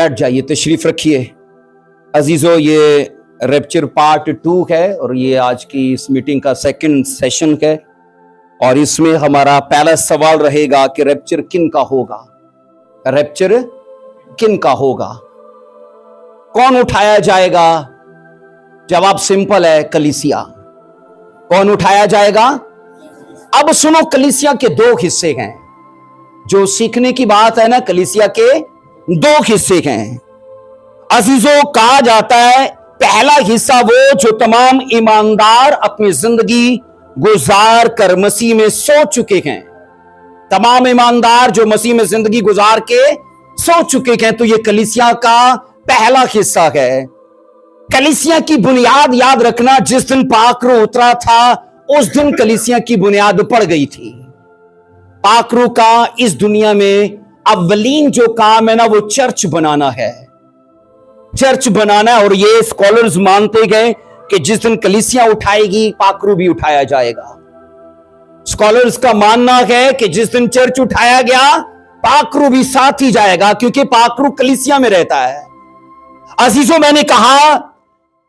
बैठ जाइए, तशरीफ रखिए। अजीजों, ये रैप्चर पार्ट 2 है और ये आज की इस मीटिंग का सेकंड सेशन है और इसमें हमारा पहला सवाल रहेगा कि रैप्चर किन का होगा। रैप्चर किन का होगा, कौन उठाया जाएगा? जवाब सिंपल है, कलीसिया। कौन उठाया जाएगा? अब सुनो, कलीसिया के 2 हिस्से हैं। जो सीखने की बात है ना, कलीसिया के 2 हिस्से हैं। अजीजों, कहा जाता है पहला हिस्सा वो जो तमाम ईमानदार अपनी जिंदगी गुजार कर मसीह में सो चुके हैं। तमाम ईमानदार जो मसीह में जिंदगी गुजार के सो चुके हैं, तो ये कलीसिया का पहला हिस्सा है। कलीसिया की बुनियाद याद रखना, जिस दिन पाकरू उतरा था उस दिन कलीसिया की बुनियाद पड़ गई थी। पाकरू का इस दुनिया में अव्वलीन जो काम है ना, वो चर्च बनाना है। चर्च बनाना है। और ये स्कॉलर्स मानते गए कि जिस दिन कलीसिया उठाएगी, पाकरू भी उठाया जाएगा। स्कॉलर्स का मानना है कि जिस दिन चर्च उठाया गया, पाकरू भी साथ ही जाएगा, क्योंकि पाकरू कलीसिया में रहता है। अजीजों, मैंने कहा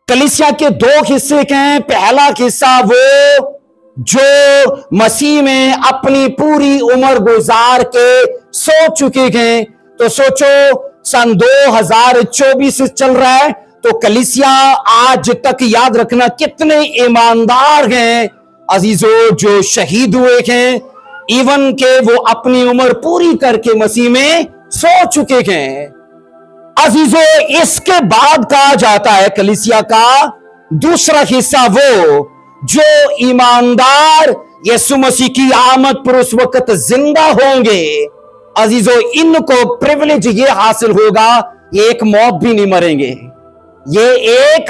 कलीसिया के 2 हिस्से हैं। पहला हिस्सा वो जो मसीह में अपनी पूरी उम्र गुजार के सो चुके हैं। तो सोचो, सन 2024 चल रहा है, तो कलीसिया आज तक याद रखना कितने ईमानदार हैं अजीजों, जो शहीद हुए हैं, इवन के वो अपनी उम्र पूरी करके मसीह में सो चुके हैं। अजीजों, इसके बाद कहा जाता है कलीसिया का दूसरा हिस्सा वो जो ईमानदार यीशु मसीह की आमद पर उस वक्त जिंदा होंगे। अजीजों, इनको प्रिविलेज ये हासिल होगा, ये एक मौत भी नहीं मरेंगे। ये एक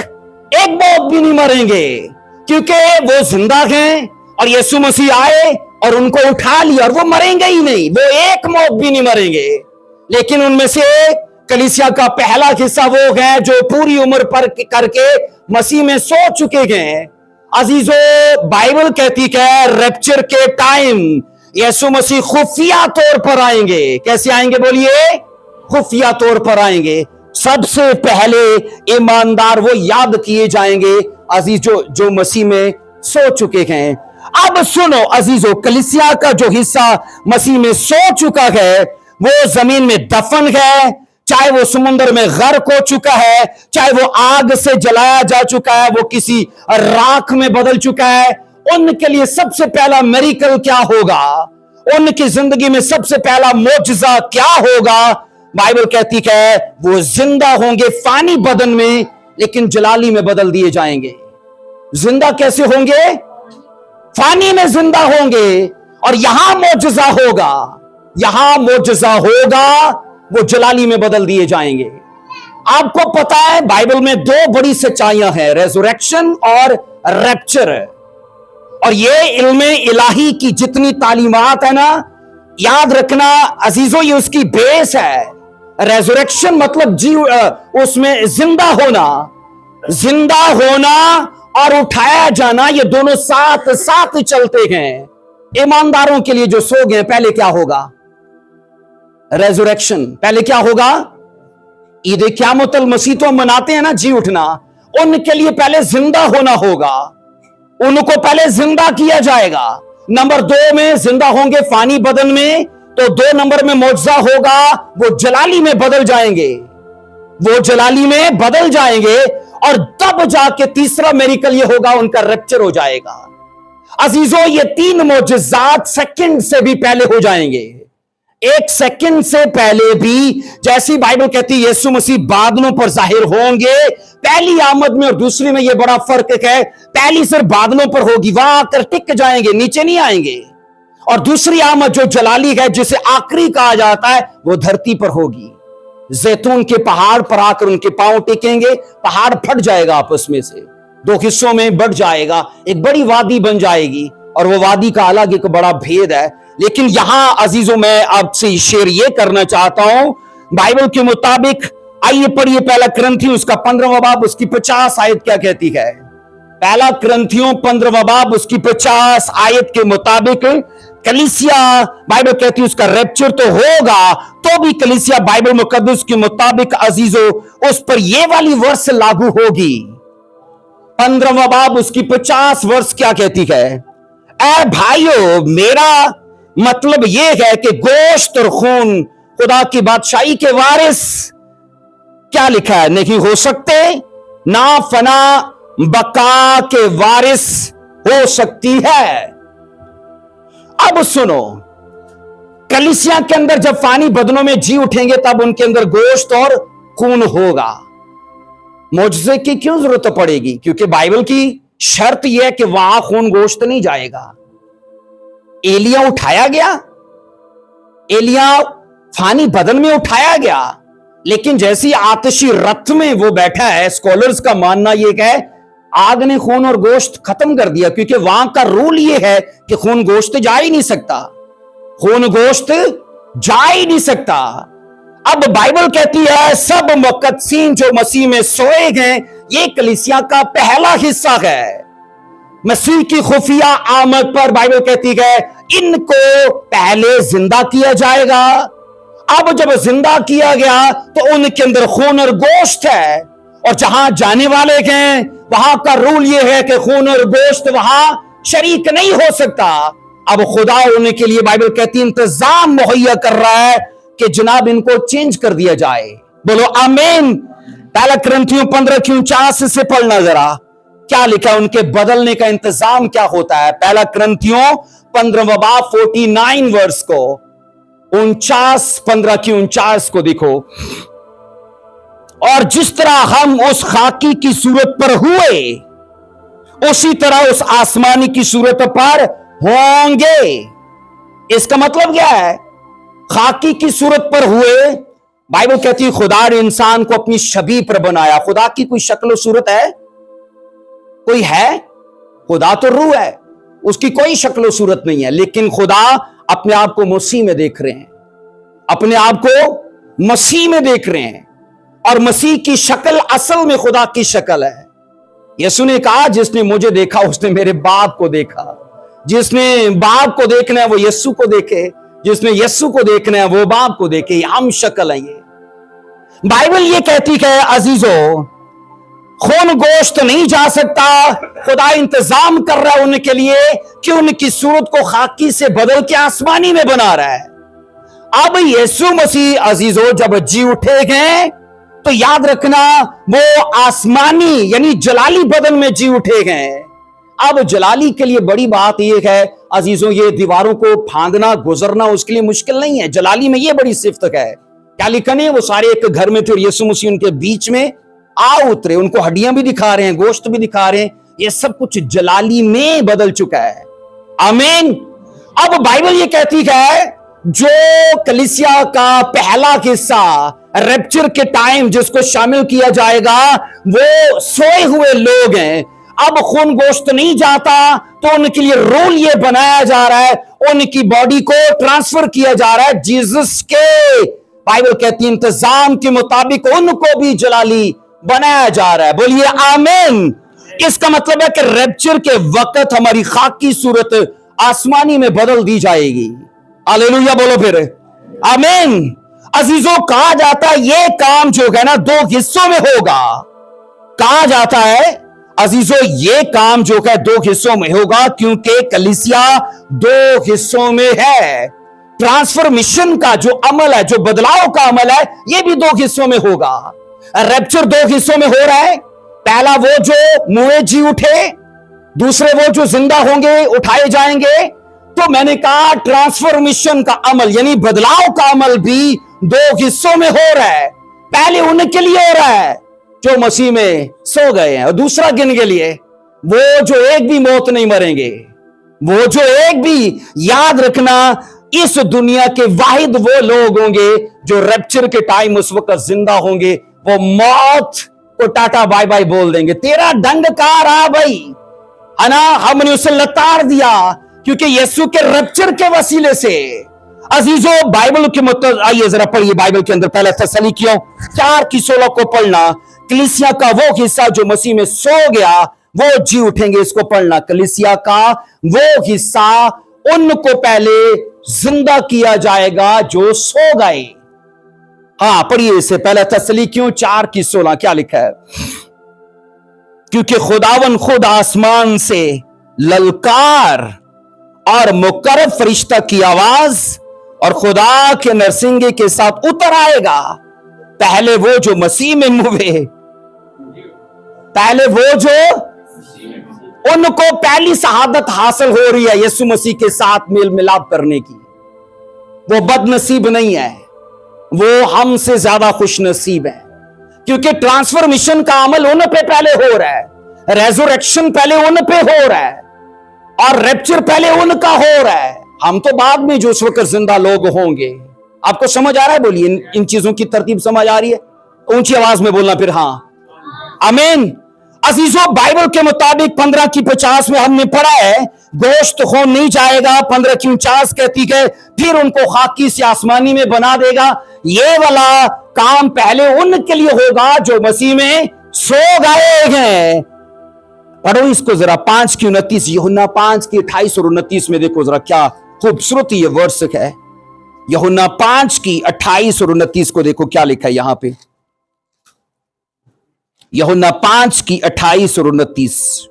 मौत भी नहीं मरेंगे, क्योंकि वो जिंदा हैं और यीशु मसीह आए और उनको उठा लिया, और वो मरेंगे ही नहीं, वो एक मौत भी नहीं मरेंगे। लेकिन उनमें से कलीसिया का पहला हिस्सा वो है जो पूरी उम्र पर करके मसीह में सो चुके हैं। अजीजों, बाइबल कहती है रैप्चर के टाइम यीशु मसीह खुफिया तौर पर आएंगे। कैसे आएंगे बोलिए? खुफिया तौर पर आएंगे। सबसे पहले ईमानदार वो याद किए जाएंगे अजीजों जो मसीह में सो चुके हैं। अब सुनो अजीजों, कलीसिया का जो हिस्सा मसीह में सो चुका है वो जमीन में दफन है, चाहे वो समुद्र में गर्क हो चुका है, चाहे वो आग से जलाया जा चुका है, वो किसी राख में बदल चुका है। उनके लिए सबसे पहला मेरिकल क्या होगा? उनकी जिंदगी में सबसे पहला मौजज़ा क्या होगा? बाइबल कहती है वो जिंदा होंगे फानी बदन में, लेकिन जलाली में बदल दिए जाएंगे। जिंदा कैसे होंगे? फानी में जिंदा होंगे। और यहां मौजज़ा होगा, यहां मौजज़ा होगा, वो जलाली में बदल दिए जाएंगे। आपको पता है बाइबल में 2 बड़ी सच्चाइयां हैं, रेज़रेक्शन और रैप्चर। और ये इल्मे इलाही की जितनी तालीमात है ना, याद रखना अजीजों, ये उसकी बेस है। रेज़रेक्शन मतलब उसमें जिंदा होना और उठाया जाना, ये दोनों साथ साथ चलते हैं। ईमानदारों के लिए जो सो गए, पहले क्या होगा? रेज़रेक्शन। पहले क्या होगा? ईद क़यामतुल मसीह तो मनाते हैं ना, जी उठना। उनके लिए पहले जिंदा होना होगा, उनको पहले जिंदा किया जाएगा। नंबर 2 में जिंदा होंगे फानी बदन में, तो 2 नंबर में मौजज़ा होगा, वो जलाली में बदल जाएंगे। वो जलाली में बदल जाएंगे और तब जाके तीसरा मेरिकल ये होगा, उनका रैप्चर हो जाएगा। अजीजों, ये 3 मौजज़ात सेकंड से भी पहले हो जाएंगे। 1 सेकंड से पहले भी, जैसी बाइबल कहती है यीशु मसीह बादलों पर जाहिर होंगे। पहली आमद में और दूसरी में यह बड़ा फर्क है। पहली सिर्फ बादलों पर होगी, वहां आकर टिक जाएंगे, नीचे नहीं आएंगे। और दूसरी आमद जो जलाली है, जिसे आखिरी कहा जाता है, वो धरती पर होगी। जैतून के पहाड़ पर आकर उनके पांव टिकेंगे, पहाड़ फट जाएगा, आपस में से 2 हिस्सों में बढ़ जाएगा, एक बड़ी वादी बन जाएगी। और वो वादी का अलग एक बड़ा भेद है। लेकिन यहां अजीजों, मैं आपसे शेयर ये करना चाहता हूं, बाइबल के मुताबिक आइए पढ़िए पहला कुरिन्थियों उसका 15वां बाब उसकी 50 आयत क्या कहती है। पहला कुरिन्थियों 15वां बाब उसकी 50 आयत के मुताबिक कलीसिया बाइबल कहती है उसका रैप्चर तो होगा, तो भी कलीसिया बाइबल मुकद्दस के मुताबिक अजीजों उस पर यह वाली वर्ष लागू होगी। 15वां बाब उसकी 50 वर्ष क्या कहती है? ऐ भाइयों, मेरा मतलब यह है कि गोश्त और खून खुदा की बादशाही के वारिस क्या लिखा है नहीं हो सकते, ना फना बका के वारिस हो सकती है। अब सुनो, कलीसिया के अंदर जब फानी बदनों में जी उठेंगे तब उनके अंदर गोश्त और खून होगा। मुझसे की क्यों जरूरत पड़ेगी? क्योंकि बाइबल की शर्त यह है कि वहां खून गोश्त नहीं जाएगा। एलिया उठाया गया, एलिया फानी बदन में उठाया गया, लेकिन जैसी आतिशी रथ में वो बैठा है, स्कॉलर्स का मानना यह है आग ने खून और गोश्त खत्म कर दिया, क्योंकि वहां का रूल यह है कि खून गोश्त जा ही नहीं सकता, खून गोश्त जा ही नहीं सकता। अब बाइबल कहती है सब मुकद्दसीन जो मसीह में सोए गए, ये कलीसिया का पहला हिस्सा है। मसीह की खुफिया आमद पर बाइबल कहती है इनको पहले जिंदा किया जाएगा। अब जब जिंदा किया गया तो उनके अंदर खून और गोश्त है, और जहां जाने वाले हैं वहां का रूल यह है कि खून और गोश्त वहां शरीक नहीं हो सकता। अब खुदा उनके लिए बाइबल कहती है इंतजाम मुहैया कर रहा है कि जनाब इनको चेंज कर दिया जाए। बोलो आमीन। पहला कुरिन्थियों 15:49 से पढ़ना जरा, क्या लिखा है, उनके बदलने का इंतजाम क्या होता है। पहला कुरिन्थियों 15वां बाब 49 वर्स को 15 को देखो। और जिस तरह हम उस खाकी की सूरत पर हुए, उसी तरह उस आसमानी की सूरत पर होंगे। इसका मतलब क्या है? खाकी की सूरत पर हुए, बाइबल कहती है खुदा ने इंसान को अपनी छवि पर बनाया। खुदा की कोई शक्ल सूरत है? कोई है? खुदा तो रूह है, उसकी कोई शक्ल सूरत नहीं है, लेकिन खुदा अपने आप को मसीह में देख रहे हैं, अपने आप को मसीह में देख रहे हैं, और मसीह की शक्ल असल में खुदा की शक्ल है। यीशु ने कहा जिसने मुझे देखा उसने मेरे बाप को देखा, जिसने बाप को देखना है वो यीशु को देखे, जिसने यीशु को देखना है वो बाप को देखे। हम शक्ल है ये। बाइबल ये कहती है अजीजों खून गोश्त नहीं जा सकता। खुदा इंतजाम कर रहा है उनके लिए कि उनकी सूरत को खाकी से बदल के आसमानी में बना रहा है। अब यीशु मसीह अजीजों जब जी उठे गए तो याद रखना वो आसमानी यानी जलाली बदन में जी उठे गए। अब जलाली के लिए बड़ी बात यह है अजीजों, ये दीवारों को फांदना गुजरना उसके लिए मुश्किल नहीं है। जलाली में ये बड़ी सिफ्त है। क्या लिखा नहीं, वो सारे एक घर में थे और यीशु मसीह उनके बीच में आ उतरे, उनको हड्डियां भी दिखा रहे हैं, गोश्त भी दिखा रहे हैं। ये सब कुछ जलाली में बदल चुका है। आमीन। अब बाइबल ये कहती है जो कलीसिया का पहला हिस्सा रैप्चर के टाइम जिसको शामिल किया जाएगा वो सोए हुए लोग हैं। अब खून गोश्त नहीं जाता तो उनके लिए रूल ये बनाया जा रहा है, उनकी बॉडी को ट्रांसफर किया जा रहा है जीसस के, बाइबल कहती है इंतजाम के मुताबिक उनको भी जलाली बनाया जा रहा है। बोलिए आमीन। इसका मतलब है कि रैप्चर के वक्त हमारी खाकी सूरत आसमानी में बदल दी जाएगी। हालेलुया बोलो फिर आमीन। अजीजों कहा जाता है ये काम जो है ना दो हिस्सों में होगा। कहा जाता है अजीजों ये काम जो है दो हिस्सों में होगा, क्योंकि कलीसिया दो हिस्सों में है। ट्रांसफॉर्मेशन का जो अमल है, जो बदलाव का अमल है, ये भी दो हिस्सों में होगा। रैप्चर दो हिस्सों में हो रहा है। पहला वो जो मुए जी उठे, दूसरे वो जो जिंदा होंगे उठाए जाएंगे। तो मैंने कहा ट्रांसफॉर्मेशन का अमल यानी बदलाव का अमल भी दो हिस्सों में हो रहा है। पहले उनके लिए हो रहा है जो मसीह में सो गए हैं, और दूसरा किन के लिए? वो जो एक भी मौत नहीं मरेंगे, वो जो एक भी, याद रखना इस दुनिया के वाहिद वो लोग होंगे जो रैप्चर के टाइम उस वक्त जिंदा होंगे। वो मौत को टाटा बाय बाय बोल देंगे। तेरा ढंग कहां रहा भाई, है ना, हमने उसे लताड़ दिया क्योंकि यीशु के रैप्चर के वसीले से। अजीजों बाइबल के मतलब आइए जरा पढ़िए बाइबल के अंदर पहले थेसलोनिकियों 4:16 को पढ़ना। कलीसिया का वो हिस्सा जो मसीह में सो गया वो जी उठेंगे। इसको पढ़ना, कलीसिया का वो हिस्सा उनको पहले जिंदा किया जाएगा जो सो गए। हाँ, पढ़िए इसे, पहला तसलीकियों 4:16 क्या लिखा है? क्योंकि खुदावन खुद आसमान से ललकार और मुकर्रब फरिश्ता की आवाज और खुदा के नरसिंगे के साथ उतर आएगा। पहले वो जो मसीह में मुवे, पहले वो जो, उनको पहली शहादत हासिल हो रही है यीशु मसीह के साथ मेल मिलाप करने की। वो बदनसीब नहीं है, वो हमसे ज्यादा खुश नसीब है, क्योंकि ट्रांसफॉर्मेशन का अमल उन पे पहले हो रहा है, रेजरेक्शन पहले उन पे हो रहा है और रैप्चर पहले उनका हो रहा है। हम तो बाद में जो उस वक्त जिंदा लोग होंगे। आपको समझ आ रहा है? बोलिए, इन चीजों की तरतीब समझ आ रही है? ऊंची आवाज में बोलना फिर। हाँ, आमीन। अजीजों, बाइबल के मुताबिक 15:50 में हमने पढ़ा है, गोश्त हो नहीं जाएगा। 15:49 कहती है फिर उनको खाकी से आसमानी में बना देगा। ये वाला काम पहले उनके लिए होगा जो मसीह में सो गए हैं। पढ़ो इसको जरा, 5:29, यूहन्ना 5:28 और 29 में देखो जरा, क्या खूबसूरत ये वर्ष है। यूहन्ना 5:28 और 29 को देखो क्या लिखा है यहां पे। यूहन्ना 5:28 और 29।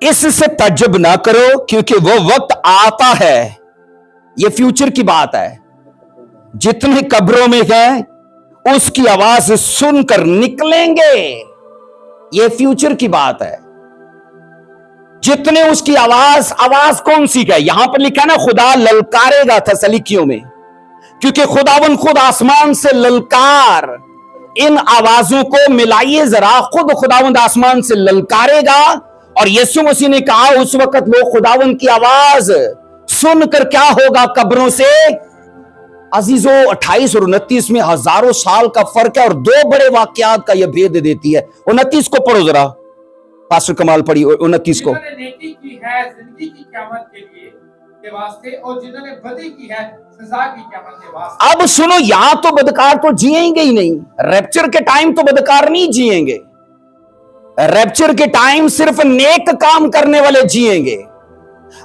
इससे तज्जब ना करो, क्योंकि वो वक्त आता है, ये फ्यूचर की बात है, जितने कब्रों में हैं उसकी आवाज सुनकर निकलेंगे। ये फ्यूचर की बात है। जितने उसकी आवाज कौन सी है? यहां पर लिखा है ना, खुदा ललकारेगा तसलीकियों में, क्योंकि खुदावन खुद आसमान से ललकार। इन आवाजों को मिलाइए जरा, खुद खुदावंद आसमान से ललकारेगा और यीशु मसीह ने कहा उस वक्त लोग खुदावंद की आवाज सुनकर क्या होगा? कब्रों से। अजीजों, 28 और 29 में हजारों साल का फर्क है और दो बड़े वाकयात का यह भेद देती है। 29 को पढ़ो जरा, पास्टर कमाल पढ़ी 29 को। जिन्होंने नेकी की है जिंदगी की क़यामत के वास्ते, और जिन्होंने बदी की है सजा की क़यामत के वास्ते। अब सुनो, यहां तो बदकार तो जिएंगे ही नहीं। रैप्चर के टाइम तो बदकार नहीं जिएंगे। रैप्चर के टाइम सिर्फ नेक काम करने वाले जिएंगे।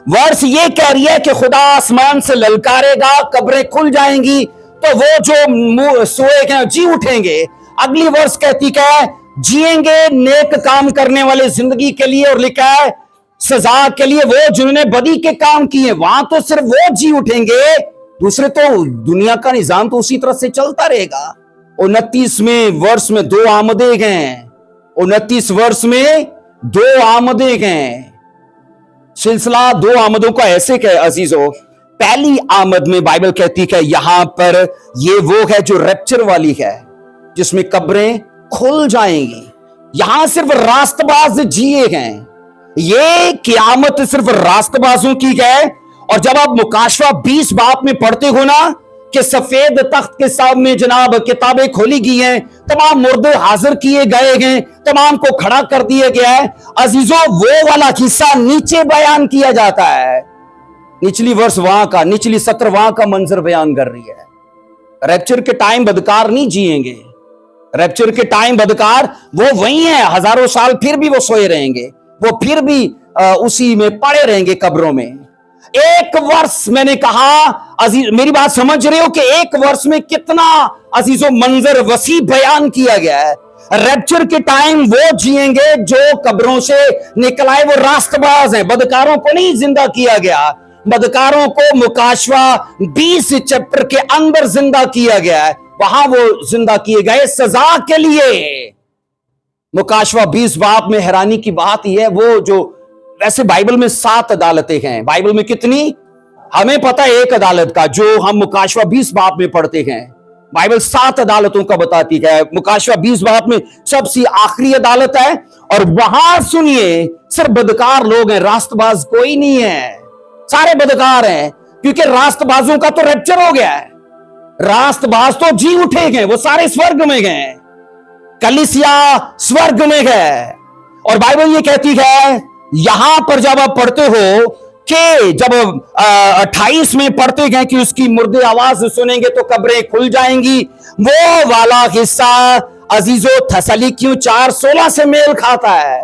वर्ष ये कह रही है कि खुदा आसमान से ललकारेगा, कब्रें खुल जाएंगी, तो वो जो सोए जी उठेंगे। अगली वर्ष कहती है जिएंगे नेक काम करने वाले जिंदगी के लिए, और लिखा है सजा के लिए वो जिन्होंने बदी के काम किए। वहां तो सिर्फ वो जी उठेंगे, दूसरे तो दुनिया का निजाम तो उसी तरह से चलता रहेगा। 29 में वर्ष में दो आमदे हैं। 29 वर्ष में दो आमदे हैं। सिलसिला दो आमदों का ऐसे कहे अजीजों। पहली आमद में बाइबल कहती है यहां पर ये वो है जो रैप्चर वाली है, जिसमें कब्रें खुल जाएंगी। यहां सिर्फ रास्तबाज जिए हैं। ये क़यामत सिर्फ रास्तबाजों की है। और जब आप मुकाशवा 20 बाब में पढ़ते हो ना कि सफेद तख्त के सामने जनाब किताबें खोली गई हैं, तमाम मुर्दे हाजिर किए गए हैं, तमाम को खड़ा कर दिया गया है। अजीजों, वो वाला हिस्सा नीचे बयान किया जाता है। निचली वर्ष वहां का, निचली सत्र वहां का मंजर बयान कर रही है। रैप्चर के टाइम बदकार नहीं जिएंगे। रैप्चर के टाइम बदकार वो वही है, हजारों साल फिर भी वो सोए रहेंगे, वो फिर भी उसी में पड़े रहेंगे कब्रों में। एक वर्ष, मैंने कहा अजीज, मेरी बात समझ रहे हो कि एक वर्ष में कितना अजीजों मंजर वसी बयान किया गया है। रैप्चर के टाइम वो जिएंगे जो कब्रों से निकल आए, वो रास्तबाज हैं। बदकारों को नहीं जिंदा किया गया, बदकारों को मुकाशवा 20 चैप्टर के अंदर जिंदा किया गया है। वहां वो जिंदा किए गए सजा के लिए। मुकाशवा 20 बाब में हैरानी की बात यह है, वो जो वैसे बाइबल में 7 अदालतें हैं। बाइबल में कितनी? हमें पता है एक अदालत का, जो हम मुकाशवा 20 बाब में पढ़ते हैं। बाइबल 7 अदालतों का बताती है। मुकाशवा 20 बाब में सबसे आखिरी अदालत है, और वहां सुनिए सिर्फ बदकार लोग हैं, रास्तबाज कोई नहीं है। सारे बदकार हैं, क्योंकि रास्तबाजों का तो रैप्चर हो गया है। रास्तबाज तो जी उठे गए, वो सारे स्वर्ग में गए, कलीसिया स्वर्ग में गए। और बाइबल ये कहती है यहां पर जब आप पढ़ते हो कि जब 28 में पढ़ते हैं कि उसकी मुर्दे आवाज सुनेंगे तो कब्रें खुल जाएंगी, वो वाला हिस्सा अजीजों थसलीकियों 4:16 से मेल खाता है।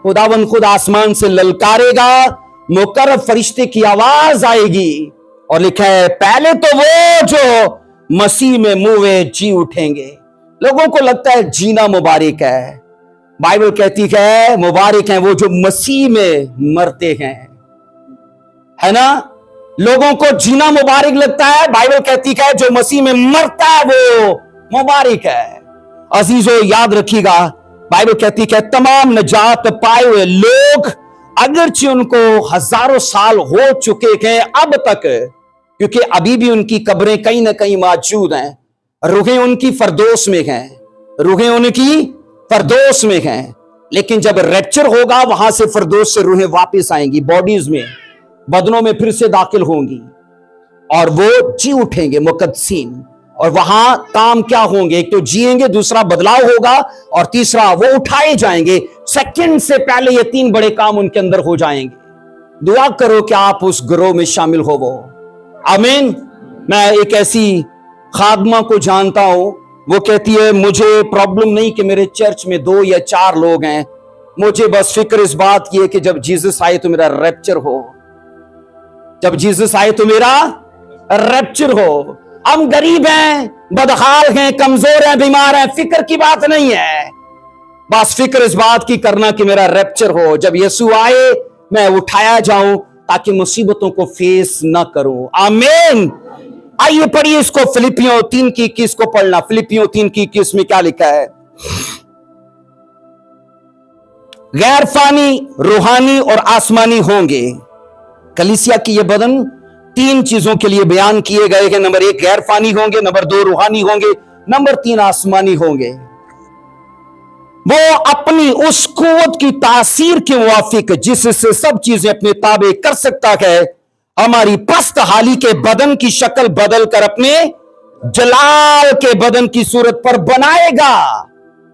खुदावन खुद आसमान से ललकारेगा, मुकर्रब फरिश्ते की आवाज आएगी और लिखा है पहले तो वो जो मसीह में मुए जी उठेंगे। लोगों को लगता है जीना मुबारक है, बाइबल कहती है मुबारक है वो जो मसीह में मरते हैं, है ना। लोगों को जीना मुबारक लगता है, बाइबल कहती है जो मसीह में मरता है वो मुबारक है। अजीजों याद रखिएगा, बाइबल कहती है तमाम नजात पाए हुए लोग अगरचे उनको हजारों साल हो चुके हैं अब तक, क्योंकि अभी भी उनकी कब्रें कहीं ना कहीं मौजूद हैं, रूहें उनकी फरदोस में हैं, रूहें उनकी फरदोस में हैं। लेकिन जब रैप्चर होगा वहां से फरदोस से रूहें वापस आएंगी, बॉडीज में, बदनों में फिर से दाखिल होंगी और वो जी उठेंगे मुकद्दसीन। और वहां काम क्या होंगे, एक तो जिएंगे, दूसरा बदलाव होगा और तीसरा वो उठाए जाएंगे। सेकंड से पहले ये तीन बड़े काम उनके अंदर हो जाएंगे। दुआ करो कि आप उस ग्रोह में शामिल हो वो। आमीन। मैं एक ऐसी खादमा को जानता हूं, वो कहती है मुझे प्रॉब्लम नहीं कि मेरे चर्च में 2 या 4 लोग हैं, मुझे बस फिक्र इस बात की है कि जब जीसस आए तो मेरा रैप्चर हो, जब जीसस आए तो मेरा रैप्चर हो। हम गरीब हैं, बदहाल हैं, कमजोर हैं, बीमार हैं, फिक्र की बात नहीं है, बस फिक्र इस बात की करना कि मेरा रैप्चर हो, जब यीशु आए मैं उठाया जाऊं ताकि मुसीबतों को फेस ना करूं। आमीन। आइए पढ़िए इसको, फिलिपियों 3 की 21 को पढ़ना। फिलिपियों 3 की 21 में क्या लिखा है? गैर फानी, रूहानी और आसमानी होंगे। कलीसिया की ये बदन 3 चीजों के लिए बयान किए गए हैं। नंबर 1 गैर फानी होंगे, नंबर 2 रूहानी होंगे, नंबर 3 आसमानी होंगे। वो अपनी उस कुव्वत की तासीर के मुवाफिक जिससे सब चीजें अपने ताबे कर सकता है, हमारी पस्त हाली के बदन की शक्ल बदल कर अपने जलाल के बदन की सूरत पर बनाएगा।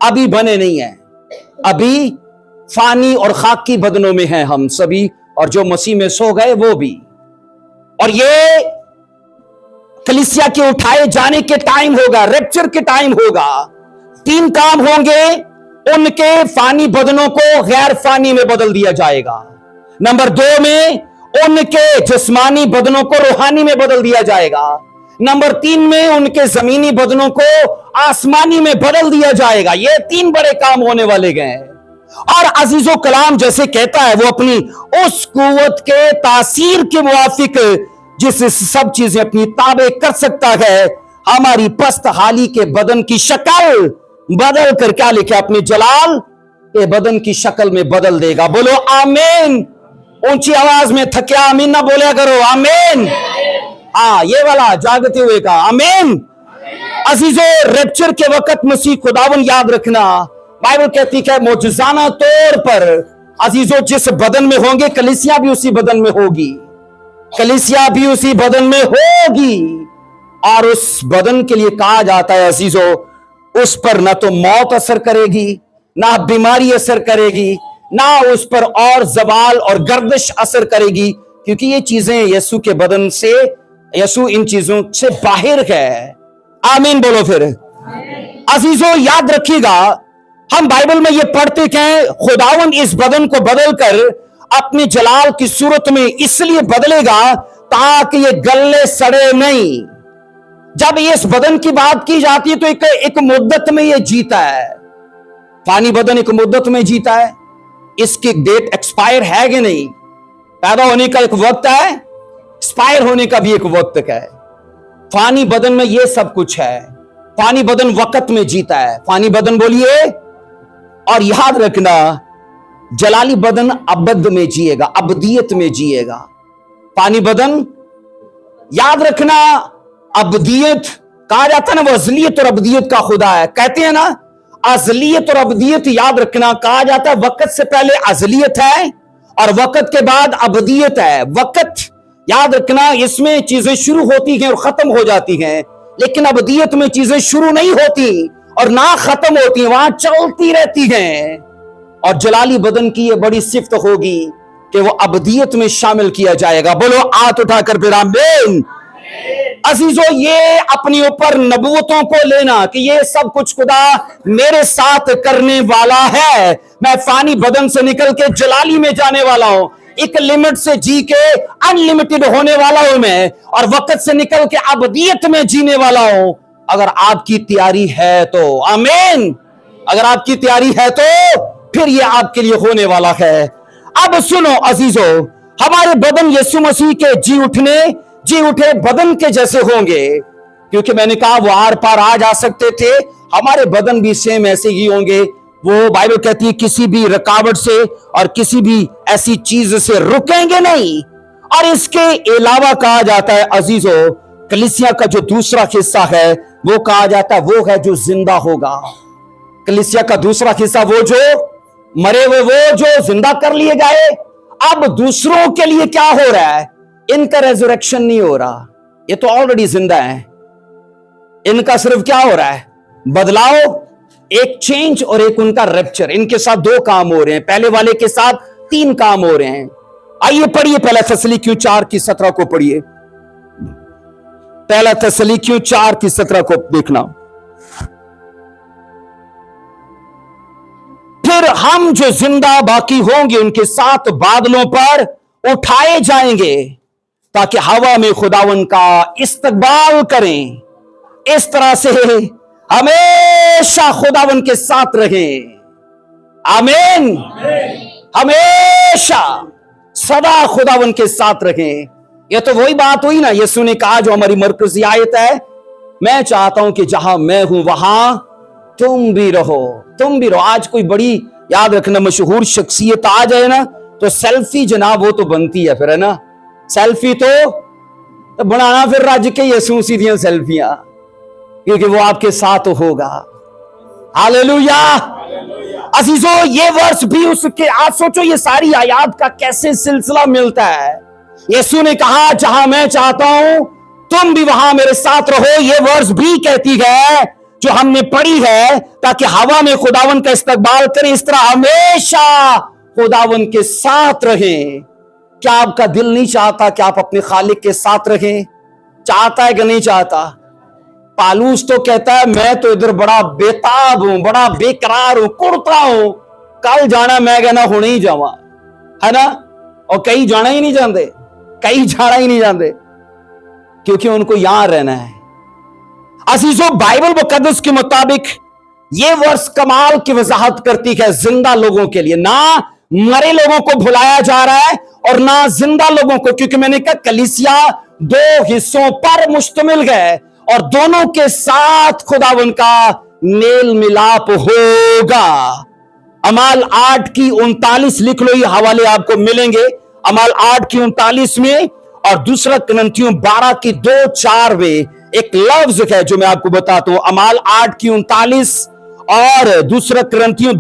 अभी बने नहीं है, अभी फानी और खाकी बदनों में हैं हम सभी, और जो मसीह में सो गए वो भी। और ये कलीसिया के उठाए जाने के टाइम होगा, रैप्चर के टाइम होगा। 3 काम होंगे, उनके फानी बदनों को गैर फानी में बदल दिया जाएगा। नंबर 2 में उनके जिस्मानी बदनों को रूहानी में बदल दिया जाएगा। नंबर 3 में उनके जमीनी बदनों को आसमानी में बदल दिया जाएगा। ये 3 बड़े काम होने वाले गए। और अजीजो कलाम जैसे कहता है, वो अपनी उस कुव्वत के तासीर के मुवाफिक जिससे सब चीजें अपनी ताबे कर सकता है, हमारी पस्त हाली के बदन की शक्ल बदल कर क्या लिखा, अपने जलाल के बदन की शक्ल में बदल देगा। बोलो आमीन। ऊंची आवाज में थके आमीन ना बोला करो, आमीन। हाँ, ये वाला जागते हुए का आमीन। अजीजो रैप्चर के वक्त मसीह खुदावन याद रखना, बाइबल कहती है मौजूजाना तौर पर अजीजो जिस बदन में होंगे, कलीसिया भी उसी बदन में होगी, कलीसिया भी उसी बदन में होगी। और उस बदन के लिए कहा जाता है अजीजो, उस पर ना तो मौत असर करेगी, ना बीमारी असर करेगी, ना उस पर और जवाल और गर्दिश असर करेगी, क्योंकि ये चीजें यीशु के बदन से, यीशु इन चीजों से बाहर है। आमीन बोलो फिर। अजीजों याद रखिएगा, हम बाइबल में ये पढ़ते हैं खुदावन इस बदन को बदलकर अपने जलाल की सूरत में इसलिए बदलेगा ताकि ये गले सड़े नहीं। जब ये इस बदन की बात की जाती है तो एक मुद्दत में ये जीता है। फानी बदन एक मुद्दत में जीता है, इसकी डेट एक्सपायर है कि नहीं, पैदा होने का एक वक्त है, एक्सपायर होने का भी एक वक्त है। फानी बदन में ये सब कुछ है। फानी बदन वक्त में जीता है, फानी बदन बोलिए। और याद रखना, जलाली बदन अबद में जिएगा, अबदियत में जिएगा। फानी बदन याद रखना, अबदियत कहा जाता है ना, वो अजलियत और अबदियत का खुदा है, कहते हैं ना, अजलियत और अबदियत याद रखना, कहा जाता है वक्त से पहले अजलियत है और वक्त के बाद अबदियत है। वक्त याद रखना, इसमें चीजें शुरू होती हैं और खत्म हो जाती हैं, लेकिन अबदियत में चीजें शुरू नहीं होती और ना खत्म होती, वहां चलती रहती हैं। और जलाली बदन की ये बड़ी सिफ्त होगी कि वो अबदियत में शामिल किया जाएगा। बोलो हाथ उठाकर फिर आमीन। अजीजों, ये अपने ऊपर नबूवतों को लेना कि ये सब कुछ खुदा मेरे साथ करने वाला है। मैं फानी बदन से निकल के जलाली में जाने वाला हूं, एक लिमिट से जी के अनलिमिटेड होने वाला हूं मैं, और वक्त से निकल के अबदियत में जीने वाला हूं। अगर आपकी तैयारी है तो आमीन। अगर आपकी तैयारी है तो फिर ये आपके लिए होने वाला है। अब सुनो अजीजों, हमारे बदन यीशु मसीह के जी उठे बदन के जैसे होंगे, क्योंकि मैंने कहा वो आर पार आ जा सकते थे, हमारे बदन भी सेम ऐसे ही होंगे। वो बाइबल कहती है किसी भी रुकावट से और किसी भी ऐसी चीज से रुकेंगे नहीं। और इसके अलावा कहा जाता है अजीजों, कलीसिया का जो दूसरा हिस्सा है वो कहा जाता है वो है जो जिंदा होगा। कलीसिया का दूसरा हिस्सा वो जो मरे हुए, वो जो जिंदा कर लिए गए। अब दूसरों के लिए क्या हो रहा है? इनका रेजरेक्शन नहीं हो रहा, ये तो ऑलरेडी जिंदा है। इनका सिर्फ क्या हो रहा है? बदलाव, एक चेंज और एक उनका रैप्चर। इनके साथ दो काम हो रहे हैं, पहले वाले के साथ तीन काम हो रहे हैं। आइए पढ़िए पहला थिस्सलुनीकियों 4:17 को पढ़िए। पहला थिस्सलुनीकियों 4:17 को देखना। फिर हम जो जिंदा बाकी होंगे उनके साथ बादलों पर उठाए जाएंगे, ताकि हवा में खुदावन का इस्तकबाल करें। इस तरह से हमेशा खुदावन के साथ रहें। आमीन। हमेशा सदा खुदावन के साथ रहें। यह तो वही बात हुई ना, यीशु ने कहा जो हमारी मरकजी आयत है, मैं चाहता हूं कि जहां मैं हूं वहां तुम भी रहो, तुम भी रहो। आज कोई बड़ी, याद रखना, मशहूर शख्सियत आ जाए ना तो सेल्फी जनाब वो तो बनती है फिर, है ना। सेल्फी तो बनाना फिर राज्य के यीशु सीधियां सेल्फियां, क्योंकि वो आपके साथ होगा। हालेलुया। अजीजों, ये वर्ष भी उसके, आज सोचो ये सारी आयात का कैसे सिलसिला मिलता है। यीशु ने कहा जहां मैं चाहता हूं तुम भी वहां मेरे साथ रहो। ये वर्ष भी कहती है जो हमने पढ़ी है, ताकि हवा में खुदावन का इस्तकबाल करें। इस तरह हमेशा खुदावन के साथ रहें। क्या आपका दिल नहीं चाहता कि आप अपने खालिक के साथ रहें? चाहता है कि नहीं चाहता? पालूस तो कहता है मैं तो इधर बड़ा बेताब हूं, बड़ा बेकरार हूं, कुड़ता हूं, कल जाना मैं कहना हुणे ही जावा, है ना। और कई जाना ही नहीं जानते, कई जाना ही नहीं जानते, क्योंकि उनको यहां रहना है। अजीजों, बाइबल मुकद्दस के मुताबिक यह वर्ष कमाल की वजाहत करती है जिंदा लोगों के लिए। ना मरे लोगों को भुलाया जा रहा है और ना जिंदा लोगों को, क्योंकि मैंने कहा कलीसिया दो हिस्सों पर मुश्तमिल है और दोनों के साथ खुदावन का मेल मिलाप होगा। अमाल 8:39 लिख लो, ये हवाले आपको मिलेंगे अमाल 8:39 में, और दूसरा कुरिन्थियों 12:2-4 में एक लफ्ज है जो मैं आपको बताता हूं। अमाल 8:39 और दूसरा कुरिन्थियों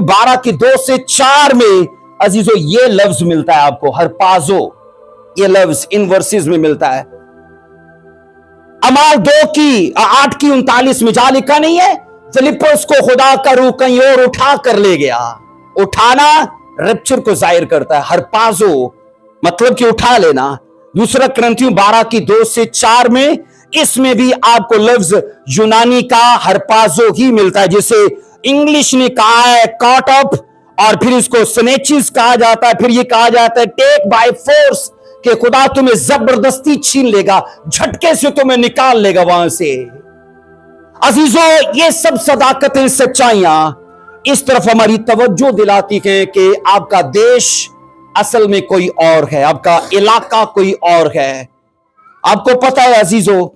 12:2-4 में अजीजों ये लफ्ज मिलता है आपको, हरपाजो, ये लफ्ज इन वर्सेस में मिलता है। अमाल 8:39 में जहां लिखा नहीं है, फिलिप्पुस को खुदा का रूह कहीं और उठा कर ले गया। उठाना रैप्चर को जाहिर करता है, हरपाजो मतलब कि उठा लेना। दूसरा कुरिन्थियों 12:2-4 में इसमें भी आपको लफ्ज यूनानी का हरपाजो ही मिलता है, जिसे इंग्लिश ने कहा है कॉट अप, और फिर इसको स्नेचिस कहा जाता है। फिर ये कहा जाता है टेक बाय फोर्स, कि खुदा तुम्हें जबरदस्ती छीन लेगा, झटके से तुम्हें निकाल लेगा वहां से। अजीजों, ये सब सदाकतें, सच्चाइयां इस तरफ हमारी तवज्जो दिलाती है कि आपका देश असल में कोई और है, आपका इलाका कोई और है। आपको पता है अजीजों,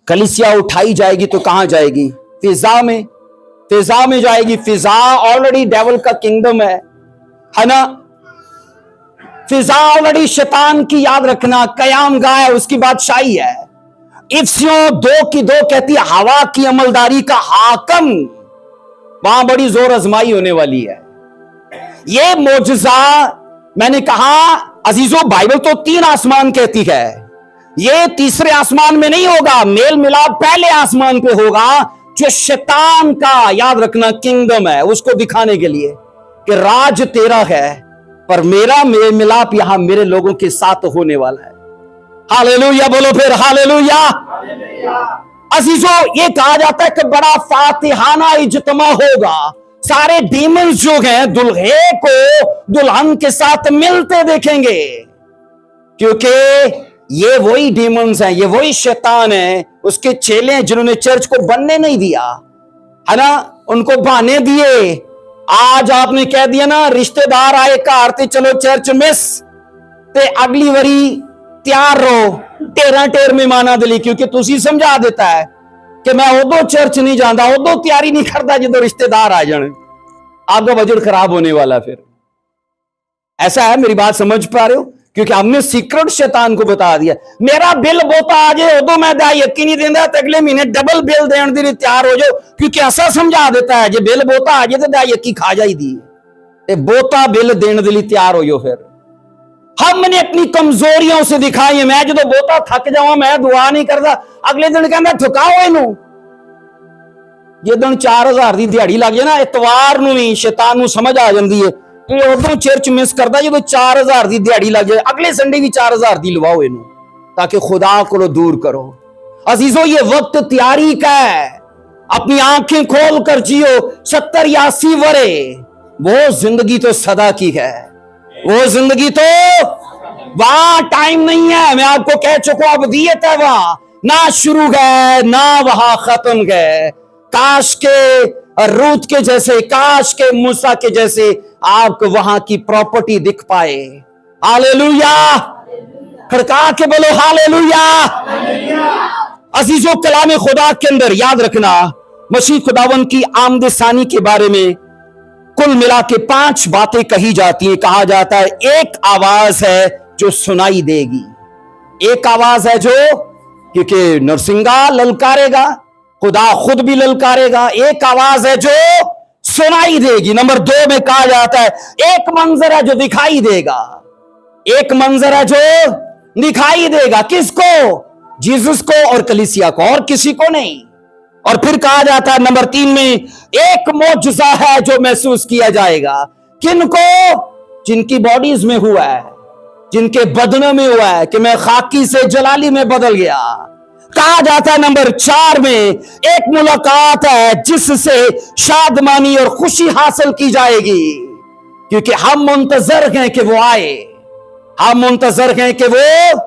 कलीसिया उठाई जाएगी तो कहां जाएगी? फिजा में, फिजा में जाएगी। फिजा ऑलरेडी डेविल का किंगडम है ना। फिजा ऑलरेडी शैतान की, याद रखना, कयाम गाह है, उसकी बादशाही है। इफ्सियों 2:2 कहती है हवा की अमलदारी का हाकम, वहां बड़ी जोर आजमाई होने वाली है। ये मोजजा, मैंने कहा अजीजों, बाइबल तो 3 आसमान कहती है, ये तीसरे आसमान में नहीं होगा, मेल मिलाप पहले आसमान पे होगा, जो शैतान का, याद रखना, किंगडम है, उसको दिखाने के लिए कि राज तेरा है, पर मेरा मेल मिलाप यहां मेरे लोगों के साथ होने वाला है। हालेलुया बोलो फिर, हालेलुया। अजीजों, ये कहा जाता है कि बड़ा फातिहाना इज्तिमा होगा। सारे डीमंस जो हैं दुल्हे को दुल्हन के साथ मिलते देखेंगे, क्योंकि ये वही डीमंस हैं, ये वही शैतान है, उसके चेले हैं जिन्होंने चर्च को बनने नहीं दिया, है ना, उनको बहाने दिए। आज आपने कह दिया ना, रिश्तेदार आए घर ते चलो चर्च मिस, ते अगली वरी तैयार रहो टेरा टेर मेहमाना दली, क्योंकि तुसी समझा देता है कि मैं उदो चर्च नहीं जाता, उदो तैयारी नहीं करता जो रिश्तेदार आ जाने। आपका बजट खराब होने वाला फिर। ऐसा है, मेरी बात समझ पा रहे हो? क्योंकि हमने सीक्रेट शैतान को बता दिया, मेरा बिल बोता आ जाए उदो मैं दा यकीन नहीं देता, तो अगले महीने डबल बिल देने के लिए तैयार हो जाओ, क्योंकि ऐसा समझा देता है जो बिल बोता आ जाए तो दा यकी खा जाई दी, बोता बिल देने के लिए तैयार हो जाओ। फिर हमने अपनी कमजोरियों से दिखाई है। मैं जो बोता थक जावा, मैं दुआ नहीं करता, अगले दिन कहना थकाओ इनू। जिदन 4000 की दिहाड़ी लग जाए ना, इतवार नूं ही शैतान नूं समझ आ जाती है कि उदों चर्च मिस करता जो 4000 की दिहाड़ी लग जाए, अगले संडे भी 4000 की लवाओ इनू, ताकि खुदा को दूर करो। अजीजों, ये वक्त तैयारी का है। अपनी आंखें खोल कर जियो। 70 या 80 वरे, वो जिंदगी तो सदा की है, वो जिंदगी तो वहां टाइम नहीं है। मैं आपको कह चुका हूं, अबदियत है वहां, ना शुरू गए ना वहां खत्म गए। काश के रूत के जैसे, काश के मूसा के जैसे आपको वहां की प्रॉपर्टी दिख पाए। हालेलुया, खड़का के बोलो हालेलुया। अजीजों, कलाम खुदा के अंदर याद रखना, मसीह खुदावन की आमदसानी के बारे में कुल मिला के 5 बातें कही जाती है। कहा जाता है एक आवाज है जो सुनाई देगी, एक आवाज है जो, क्योंकि नरसिंगा ललकारेगा, खुदा खुद भी ललकारेगा, एक आवाज है जो सुनाई देगी। नंबर 2 में कहा जाता है एक मंजर है जो दिखाई देगा, एक मंजर है जो दिखाई देगा। किसको? जीसस को और कलीसिया को, और किसी को नहीं। और फिर कहा जाता है नंबर 3 में एक मौजज़ा है जो महसूस किया जाएगा। किनको? जिनकी बॉडीज में हुआ है, जिनके बदनों में हुआ है कि मैं खाकी से जलाली में बदल गया। कहा जाता है नंबर 4 में एक मुलाकात है जिससे शादमानी और खुशी हासिल की जाएगी, क्योंकि हम मुंतजर हैं कि वो आए, हम मुंतजर हैं कि वो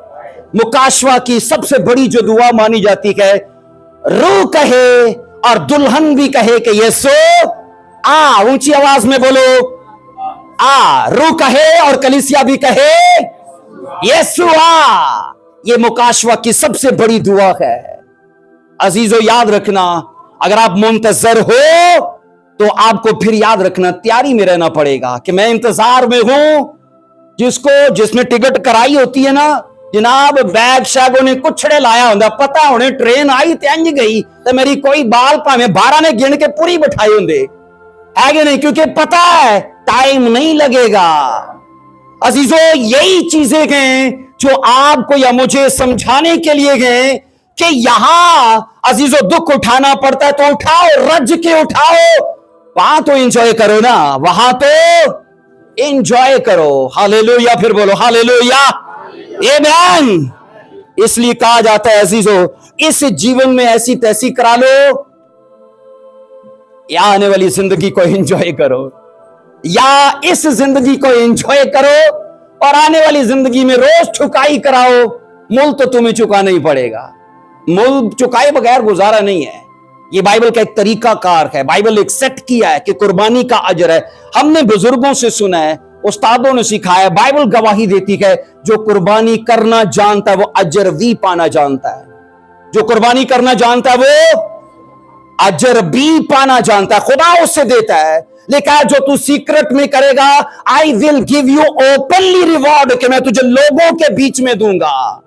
मुकाशवा की सबसे बड़ी जो दुआ मानी जाती है, रूह कहे और दुल्हन भी कहे कि यीशु आ। ऊंची आवाज में बोलो आ। रूह कहे और कलीसिया भी कहे यीशु आ। ये मुकाशवा की सबसे बड़ी दुआ है। अजीजों, याद रखना, अगर आप मुंतजर हो तो आपको फिर याद रखना तैयारी में रहना पड़ेगा कि मैं इंतजार में हूं। जिसने टिकट कराई होती है ना जनाब, बैग शैग ने कुछड़े लाया होंगे, पता होने ट्रेन आई ते अंज गई, तो मेरी कोई बाल भावे 12 ने गिन के पूरी बिठाई होंगे, है कि नहीं, क्योंकि पता है टाइम नहीं लगेगा। अजीजों, यही चीजें हैं जो आपको या मुझे समझाने के लिए गए कि यहां अजीजों दुख उठाना पड़ता है तो उठाओ, रज के उठाओ। वहां तो एंजॉय करो ना, वहां तो एंजॉय करो। हालेलुया, फिर बोलो हालेलुया, आमीन। इसलिए कहा जाता है अजीजों, इस जीवन में ऐसी तैसी करा लो या आने वाली जिंदगी को एंजॉय करो, या इस जिंदगी को एंजॉय करो और आने वाली जिंदगी में रोज चुकाई कराओ। मूल तो तुम्हें चुकाना ही पड़ेगा, मूल चुकाए बगैर गुजारा नहीं है। ये बाइबल का एक तरीका कार है, बाइबल एक सेट किया है कि कुर्बानी का अजर है। हमने बुजुर्गों से सुना है, उस्तादों ने सिखाया, बाइबल गवाही देती है, जो कुर्बानी करना जानता है वो अजर भी पाना जानता है। जो कुर्बानी करना जानता है वो अजर भी पाना जानता है, खुदा उससे देता है। लिखा है जो तू सीक्रेट में करेगा, I will give you openly reward, कि मैं तुझे लोगों के बीच में दूंगा।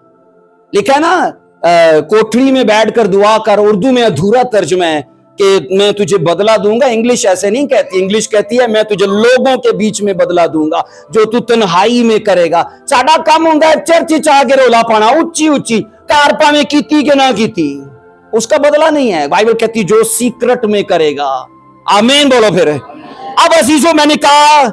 लिखा है ना, कोठरी में बैठकर दुआ कर, उर्दू में अधूरा तर्जुमा है कि मैं तुझे बदला दूंगा। इंग्लिश ऐसे नहीं कहती, इंग्लिश कहती है मैं तुझे लोगों के बीच में बदला दूंगा जो तू तन्हाई में करेगा। साडा काम होता है चर्च चा के रोला पाना, उच्ची उच्ची कार पावे कीती के ना कीती, उसका बदला नहीं है। बाइबल कहती जो सीक्रेट में करेगा। आमीन बोलो फिर। अब अजीजों, मैंने कहा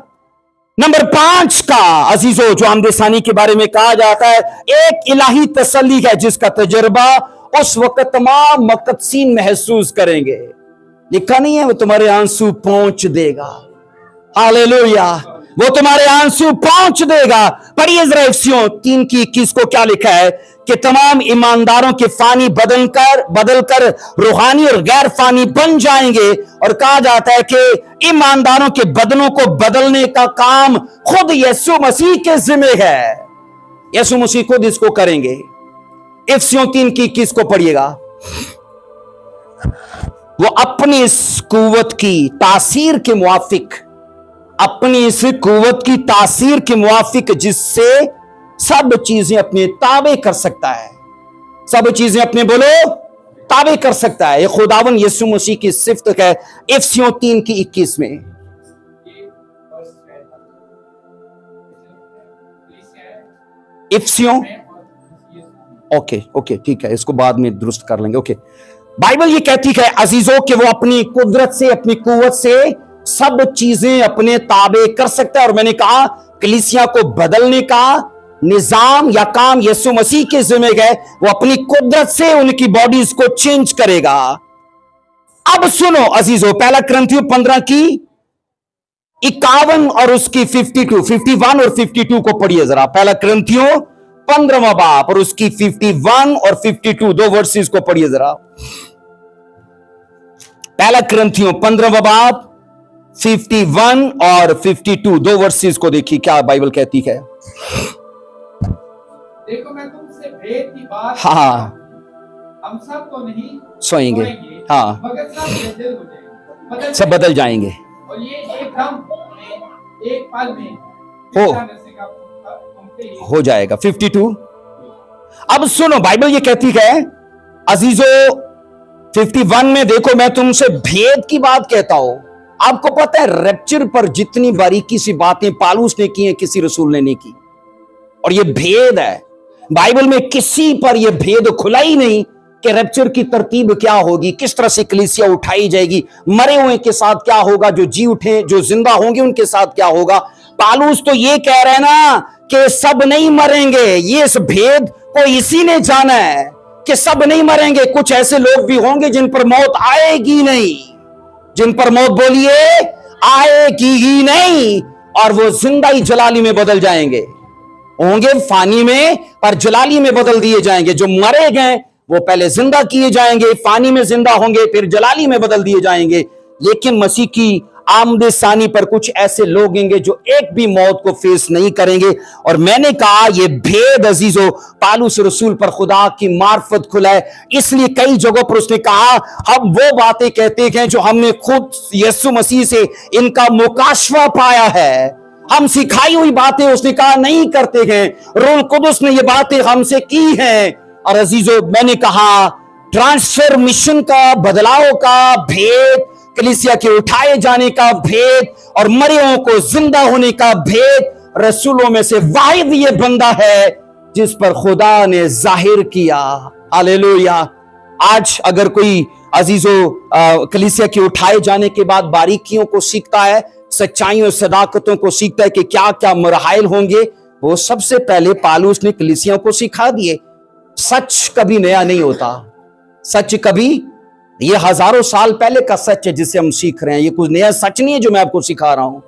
नंबर 5 का अजीजों जो आमदेसानी के बारे में कहा जाता है, एक इलाही तसल्ली है जिसका तजुर्बा उस वक्त तमाम मुकद्दसीन महसूस करेंगे। लिखा नहीं है वो तुम्हारे आंसू पहुंच देगा। हालेलुया, वो तुम्हारे आंसू पहुंच देगा। पढ़िए जरा इफिसियों 3:21 को क्या लिखा है कि तमाम ईमानदारों के फानी बदलकर रूहानी और गैर फानी बन जाएंगे। और कहा जाता है कि ईमानदारों के बदनों को बदलने का काम खुद यीशु मसीह के जिम्मे है। यीशु मसीह खुद इसको करेंगे। इफिसियों 3:21 को पढ़िएगा। वो अपनी इस कुव्वत की तासीर के मुआफिक, अपनी इस कुव्वत की तासीर के मुआफिक जिससे सब चीजें अपने ताबे कर सकता है, सब चीजें अपने बोलो ताबे कर सकता है। ये खुदावन यीशु मसीह की सिफत है। इफिसियों 3:21 में इफिसियों ओके ठीक है, इसको बाद में दुरुस्त कर लेंगे। ओके, बाइबल ये कहती है अजीजों कि वो अपनी कुदरत से, अपनी कुव्वत से सब चीजें अपने ताबे कर सकता है। और मैंने कहा कलीसिया को बदलने का निजाम या काम यीशु मसीह के जिम्मे है। वो अपनी कुदरत से उनकी बॉडीज को चेंज करेगा। अब सुनो अजीजों, पहला कुरिन्थियों 15 की 51 और उसकी 51 और 52 को पढ़िए जरा। पहला कुरिन्थियों 15वां बाब और उसकी 51 और 52 दो वर्सेस को पढ़िए जरा। पहला कुरिन्थियों 15वां बाब 51 और 52 दो वर्सेस को देखिए क्या बाइबल कहती है। देखो मैं तुमसे भेद की बात, हाँ, हम सब तो नहीं सोएंगे, हाँ, मगर सब बदल हो जाएंगे, सब बदल जाएंगे। और ये एक दम में, एक पल में हो जाएगा। 52। अब सुनो बाइबल ये कहती है अजीजों 51 में देखो मैं तुमसे भेद की बात कहता हूं। आपको पता है रैप्चर पर जितनी बारीकी सी बातें पालूस ने की हैं किसी रसूल ने नहीं की, और ये भेद है। बाइबल में किसी पर यह भेद खुला ही नहीं कि रैप्चर की तरतीब क्या होगी, किस तरह से कलीसिया उठाई जाएगी, मरे हुए के साथ क्या होगा, जो जी उठे जो जिंदा होंगे उनके साथ क्या होगा। पालूस तो ये कह रहे हैं ना कि सब नहीं मरेंगे। ये इस भेद को इसी ने जाना है कि सब नहीं मरेंगे। कुछ ऐसे लोग भी होंगे जिन पर मौत आएगी नहीं, जिन पर मौत बोलिए आएगी ही नहीं, और वो जिंदा ही जलाली में बदल जाएंगे। होंगे फानी में पर जलाली में बदल दिए जाएंगे। जो मरे गए वो पहले जिंदा किए जाएंगे, फानी में जिंदा होंगे, फिर जलाली में बदल दिए जाएंगे। लेकिन मसीह की आमदे सानी पर कुछ ऐसे लोग होंगे जो एक भी मौत को फेस नहीं करेंगे। और मैंने कहा ये भेद अजीजों पालूस रसूल पर खुदा की मार्फत खुला है। इसलिए कई जगहों पर उसने कहा हम वो बातें कहते हैं जो हमने खुद यीशु मसीह से इनका मुकाशवा पाया है। हम सिखाई हुई बातें उसने कहा नहीं करते हैं, रूह कुदुस ने ये बातें हमसे की हैं। और अजीजों मैंने कहा ट्रांसफॉर्मेशन का, बदलाव का भेद, कलीसिया के उठाए जाने का भेद और मरियों को जिंदा होने का भेद, रसूलों में से वाहिद ये बंदा है जिस पर खुदा ने जाहिर किया। हालेलुया। आज अगर कोई अजीजों कलीसिया के उठाए जाने के बाद बारीकियों को सीखता है, सच्चाइयों सदाकतों को सीखता है कि क्या क्या मरहाइल होंगे, वो सबसे पहले पालूस ने कलीसिया को सिखा दिए। सच कभी नया नहीं होता, सच कभी, ये हजारों साल पहले का सच है जिसे हम सीख रहे हैं। ये कुछ नया सच नहीं है जो मैं आपको सिखा रहा हूं।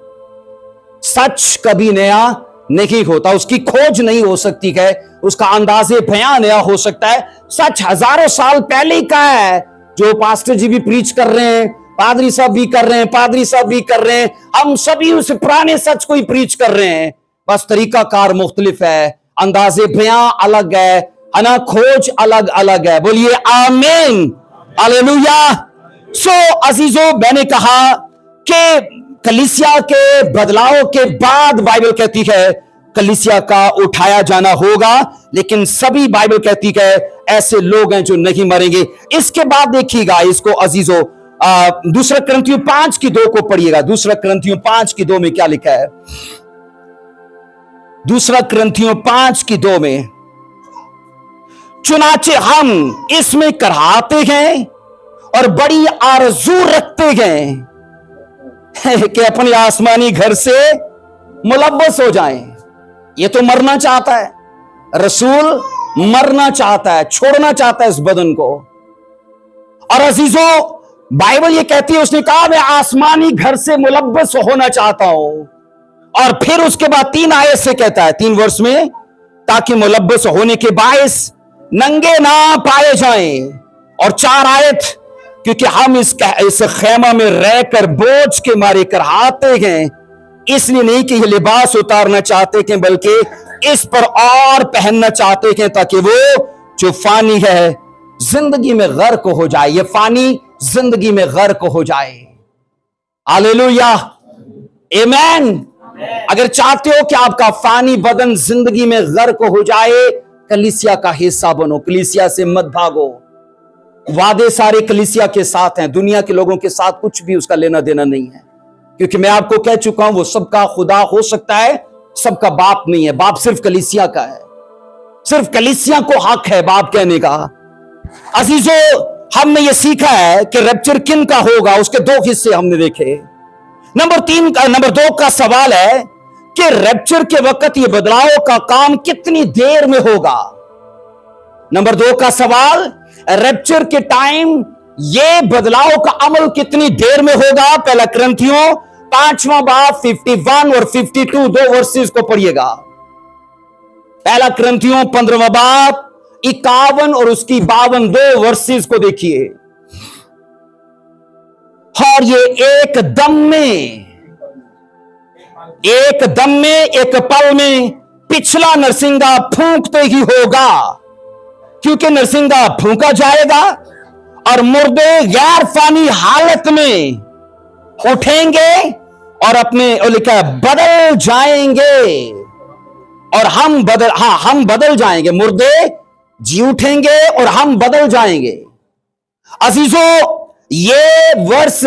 सच कभी नया नहीं होता, उसकी खोज नहीं हो सकती है, उसका अंदाजे बयां नया हो सकता है। सच हजारों साल पहले का है जो पास्टर जी भी प्रीच कर रहे हैं, पादरी साहब भी कर रहे हैं, पादरी साहब भी कर रहे हैं, हम सभी उस पुराने सच को ही प्रीच कर रहे हैं। बस तरीकाकार मुख्तलिफ है, अंदाजे बयां अलग है ना, खोज अलग अलग है। बोलिए आमीन, हालेलुया। सो अजीजों मैंने कहा कि कलीसिया के बदलाव के बाद बाइबल कहती है कलीसिया का उठाया जाना होगा, लेकिन सभी बाइबल कहती है ऐसे लोग हैं जो नहीं मरेंगे। इसके बाद देखिएगा इसको अजीजों, दूसरा कुरिन्थियों 5:2 को पढ़िएगा। दूसरा कुरिन्थियों 5:2 में क्या लिखा है? दूसरा कुरिन्थियों 5:2 में चुनाचे हम इसमें कराहते हैं और बड़ी आरजू रखते हैं कि अपने आसमानी घर से मुलव्वस हो जाएं। ये तो मरना चाहता है, रसूल मरना चाहता है, छोड़ना चाहता है इस बदन को। और अजीजों, बाइबल ये कहती है, उसने कहा मैं आसमानी घर से मुलव्वस होना चाहता हूं। और फिर उसके बाद 3 आयत से कहता है, 3 वर्ष में, ताकि मुलव्वस होने के बायस नंगे ना पाए जाएं। और 4 आयत, क्योंकि हम इस खेमा में रहकर बोझ के मारे कराहते हैं, इसलिए नहीं कि ये लिबास उतारना चाहते हैं, बल्कि इस पर और पहनना चाहते हैं, ताकि वो जो फानी है जिंदगी में गर्क हो जाए। ये फानी जिंदगी में गर्क हो जाए। हालेलुया, आमीन। अगर चाहते हो कि आपका फानी बदन जिंदगी में गर्क हो जाए, कलीसिया का हिस्सा बनो, कलीसिया से मत भागो। वादे सारे कलीसिया के साथ हैं, दुनिया के लोगों के साथ कुछ भी उसका लेना देना नहीं है। क्योंकि मैं आपको कह चुका हूं, वो सबका खुदा हो सकता है, सबका बाप नहीं है। बाप सिर्फ कलीसिया का है, सिर्फ कलीसिया को हक है बाप कहने का। अजीजों, हमने ये सीखा है कि रैप्चर किन का होगा, उसके 2 हिस्से हमने देखे। नंबर 2 का सवाल है कि रैप्चर के वक्त ये बदलाव का काम कितनी देर में होगा। नंबर 2 का सवाल, रैप्चर के टाइम ये बदलाव का अमल कितनी देर में होगा। पहला कुरिन्थियों 5वां बाब 51 और 52 2 वर्सेस को पढ़िएगा। पहला कुरिन्थियों 15वां बाब 51 और उसकी 52 2 वर्सेस को देखिए। और ये एक दम में एक पल में पिछला नरसिंगा फूंकते ही होगा, क्योंकि नरसिंगा फूंका जाएगा और मुर्दे गैर फानी हालत में उठेंगे और अपने लिखा बदल जाएंगे। और हम बदल जाएंगे, मुर्दे जी उठेंगे और हम बदल जाएंगे। अजीजों, ये वर्ष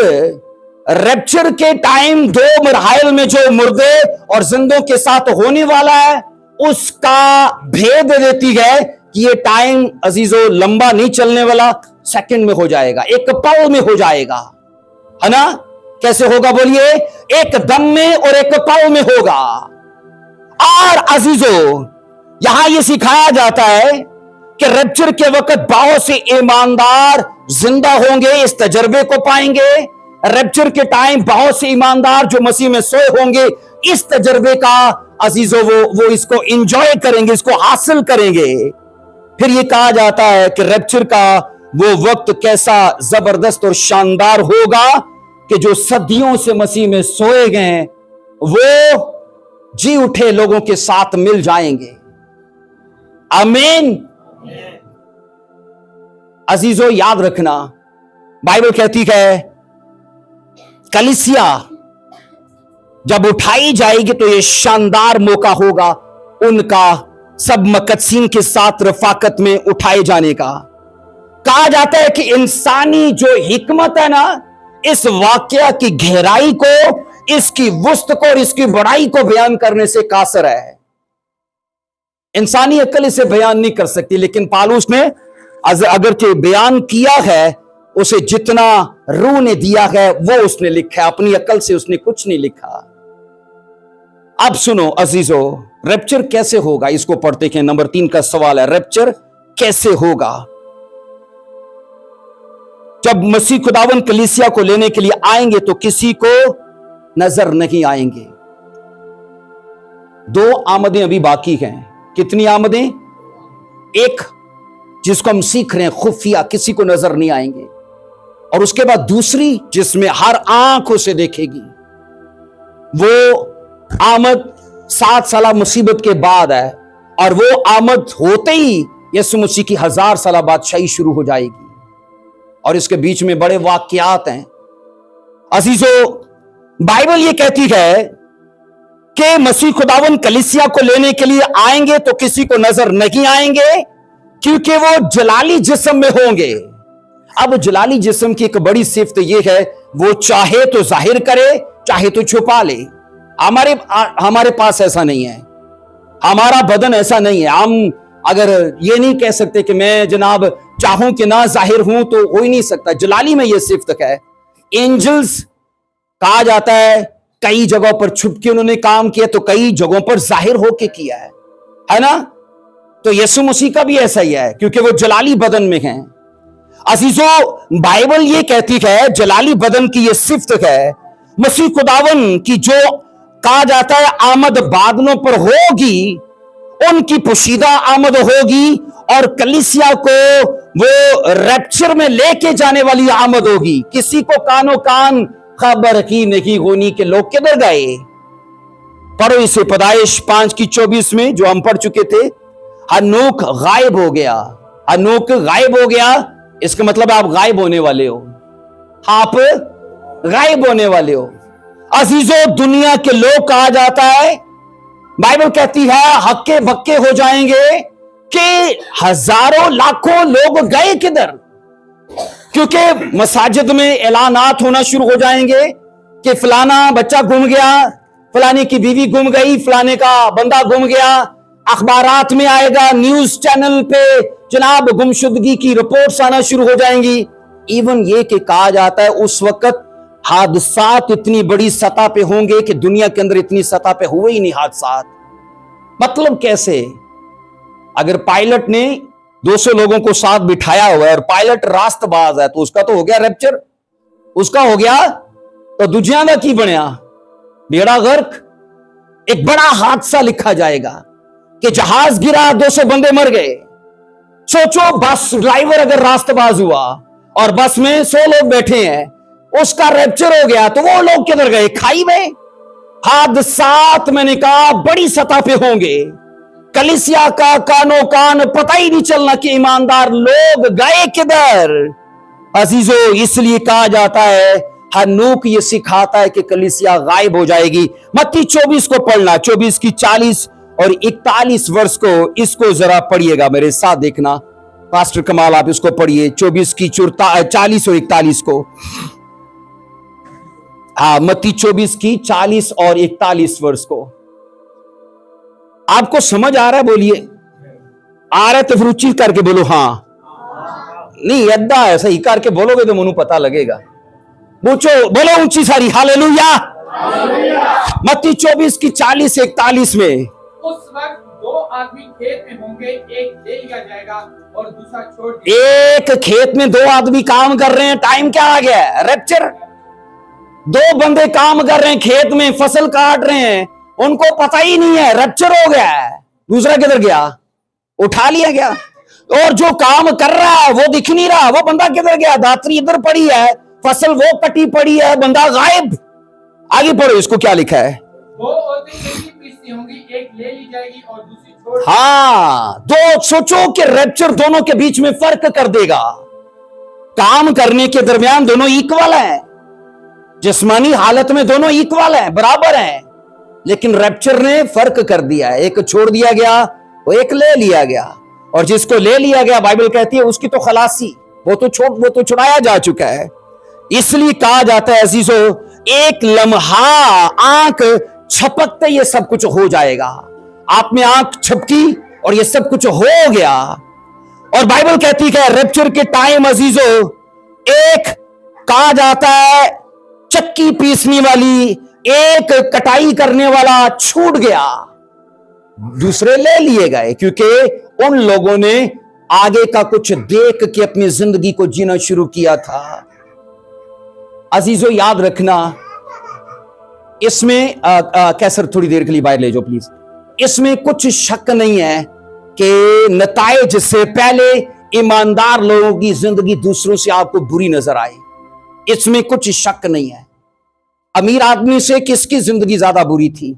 रैप्चर के टाइम 2 मरहल में जो मुर्दे और जिंदों के साथ होने वाला है, उसका भेद देती है कि ये टाइम अजीजों लंबा नहीं चलने वाला, सेकंड में हो जाएगा, एक पल में हो जाएगा, है ना। कैसे होगा बोलिए? एक दम में और एक पल में होगा। और अजीजों, यहां यह सिखाया जाता है कि रैप्चर के वक्त बहुत से ईमानदार जिंदा होंगे, इस तजर्बे को पाएंगे। रैप्चर के टाइम बहुत से ईमानदार जो मसीह में सोए होंगे, इस तजर्बे का अजीजों वो इसको एंजॉय करेंगे, इसको हासिल करेंगे। फिर ये कहा जाता है कि रैप्चर का वो वक्त कैसा जबरदस्त और शानदार होगा कि जो सदियों से मसीह में सोए गए वो जी उठे लोगों के साथ मिल जाएंगे। आमीन। अजीजों, याद रखना, बाइबल कहती है कलीसिया जब उठाई जाएगी तो यह शानदार मौका होगा उनका सब मुकद्दसीन के साथ रफाकत में उठाए जाने का। कहा जाता है कि इंसानी जो हिकमत है ना, इस वाकया की गहराई को, इसकी वुस्त को और इसकी बड़ाई को बयान करने से कासर है। इंसानी अक्ल इसे बयान नहीं कर सकती, लेकिन पालूस ने अगर के बयान किया है, उसे जितना रूह ने दिया है वो उसने लिखा है, अपनी अक्ल से उसने कुछ नहीं लिखा। अब सुनो अजीजों, रैप्चर कैसे होगा, इसको पढ़ते हैं। नंबर 3 का सवाल है, रैप्चर कैसे होगा? जब मसीह खुदावन कलीसिया को लेने के लिए आएंगे तो किसी को नजर नहीं आएंगे। 2 आमदें अभी बाकी हैं। कितनी आमदें? एक जिसको हम सीख रहे हैं खुफिया, किसी को नजर नहीं आएंगे, और उसके बाद दूसरी जिसमें हर आंखों से देखेगी। वो आमद 7 साल मुसीबत के बाद है, और वो आमद होते ही यीशु मसीह की 1000 साल बादशाही शुरू हो जाएगी, और इसके बीच में बड़े वाकयात हैं। अजीजों, बाइबल ये कहती है कि मसीह खुदावन कलीसिया को लेने के लिए आएंगे तो किसी को नजर नहीं आएंगे, क्योंकि वो जलाली जिस्म में होंगे। अब जलाली जिस्म की एक बड़ी सिफ्त यह है, वो चाहे तो जाहिर करे, चाहे तो छुपा ले। हमारे पास ऐसा नहीं है, हमारा बदन ऐसा नहीं है। हम अगर ये नहीं कह सकते कि मैं जनाब चाहूं कि ना जाहिर हूं, तो हो ही नहीं सकता। जलाली में यह सिफ्त है। एंजल्स कहा जाता है कई जगहों पर छुप के उन्होंने काम किया, तो कई जगहों पर जाहिर होके किया है ना। तो यीशु मसीह का भी ऐसा ही है, क्योंकि वो जलाली बदन में हैं। अजीजों, बाइबल ये कहती है जलाली बदन की ये सिफ्त है मसीह खुदावन की, जो कहा जाता है आमद बादलों पर होगी, उनकी पोशीदा आमद होगी, और कलीसिया को वो रैप्चर में लेके जाने वाली आमद होगी। किसी को कानो कान खबर की नहीं होनी के लोग किधर गए। पढ़ो इसे पैदाइश 5:24 में, जो हम पढ़ चुके थे। हनोक गायब हो गया, हनोक गायब हो गया, इसका मतलब आप गायब होने वाले हो, आप गायब होने वाले हो। अजीजों, दुनिया के लोग कहा जाता है, बाइबल कहती है हक्के बक्के हो जाएंगे कि हजारों लाखों लोग गए किधर, क्योंकि मसाजिद में ऐलानात होना शुरू हो जाएंगे कि फलाना बच्चा गुम गया, फलाने की बीवी गुम गई, फलाने का बंदा गुम गया। अखबारात में आएगा, न्यूज चैनल पे जनाब गुमशुदगी की रिपोर्ट्स आना शुरू हो जाएंगी। इवन ये कि कहा जाता है उस वक्त हादसात इतनी बड़ी सतह पे होंगे कि दुनिया के अंदर इतनी सतह पे हुए ही नहीं हादसात। मतलब कैसे? अगर पायलट ने 200 लोगों को साथ बिठाया हुआ है और पायलट रास्तबाज है, तो उसका तो हो गया रैप्चर, उसका हो गया। तो दुनिया का की बनया बेड़ा गर्क, एक बड़ा हादसा लिखा जाएगा कि जहाज गिरा, 200 बंदे मर गए। सोचो, बस ड्राइवर अगर रास्तबाज हुआ और बस में 100 लोग बैठे हैं, उसका रैप्चर हो गया, तो वो लोग किधर गए? खाई में। हादसात मैंने कहा बड़ी सतह पे होंगे। कलीसिया का कानो कान पता ही नहीं चलना कि ईमानदार लोग गए किधर। अजीजों, इसलिए कहा जाता है, हनूक ये सिखाता है कि कलीसिया गायब हो जाएगी। मत्ती 24 को पढ़ना, 24 की 40 और 41 वर्ष को, इसको जरा पढ़िएगा मेरे साथ, देखना पास्टर कमाल, आप इसको पढ़िए 24 की 40 और 41 को। हाँ, मत्ती 24 की 40 और 41 वर्ष को। आपको समझ आ रहा है? बोलिए। आ रहा है तो फिर ऊंची करके बोलो हाँ। नहीं, अद्दा है, सही करके बोलोगे तो मनु पता लगेगा। पूछो, बोलो ऊंची सारी हालेलुया। मत्ती 24 की 40-41 में, उस वक्त 2 आदमी खेत में होंगे, एक ले लिया जाएगा और दूसरा छोड़ दिया। एक खेत में 2 आदमी काम कर रहे हैं, टाइम क्या आ गया है? रैप्चर। 2 बंदे काम कर रहे हैं, खेत में फसल काट रहे हैं, उनको पता ही नहीं है, रैप्चर हो गया है। दूसरा किधर गया? उठा लिया गया। और जो काम कर रहा है वो दिख नहीं रहा, वो बंदा किधर गया? दातरी इधर पड़ी है, फसल वो कटी पड़ी है, बंदा गायब। आगे पढ़ो, इसको क्या लिखा है? 2 औरतें नहीं पीसती होंगी, एक ले ली जाएगी और दूसरी छोड़। हाँ, 2 सोचो कि रैप्चर दोनों के बीच में फर्क कर देगा। काम करने के दरमियान दोनों इक्वल हैं, जिस्मानी हालत में दोनों इक्वल हैं, बराबर हैं, लेकिन रैप्चर ने फर्क कर दिया है। एक छोड़ दिया गया, वो एक ले लिया गया, और जिसको ले लिया गया बाइबल कहती है उसकी तो खलासी, वो तो छुड़ाया जा चुका है। इसलिए कहा जाता है अजीजों, एक लम्हा आंख छपकते ये सब कुछ हो जाएगा। आप में आंख छपकी और ये सब कुछ हो गया। और बाइबल कहती है रैप्चर के टाइम अजीजों, एक कहा जाता है चक्की पीसने वाली, एक कटाई करने वाला छूट गया, दूसरे ले लिए गए, क्योंकि उन लोगों ने आगे का कुछ देख के अपनी जिंदगी को जीना शुरू किया था। अजीजों, याद रखना, इसमें कैसर थोड़ी देर के लिए बाहर ले जाओ प्लीज। इसमें कुछ शक नहीं है कि नताइज से पहले ईमानदार लोगों की जिंदगी दूसरों से आपको बुरी नजर आए, इसमें कुछ शक नहीं है। अमीर आदमी से किसकी जिंदगी ज्यादा बुरी थी?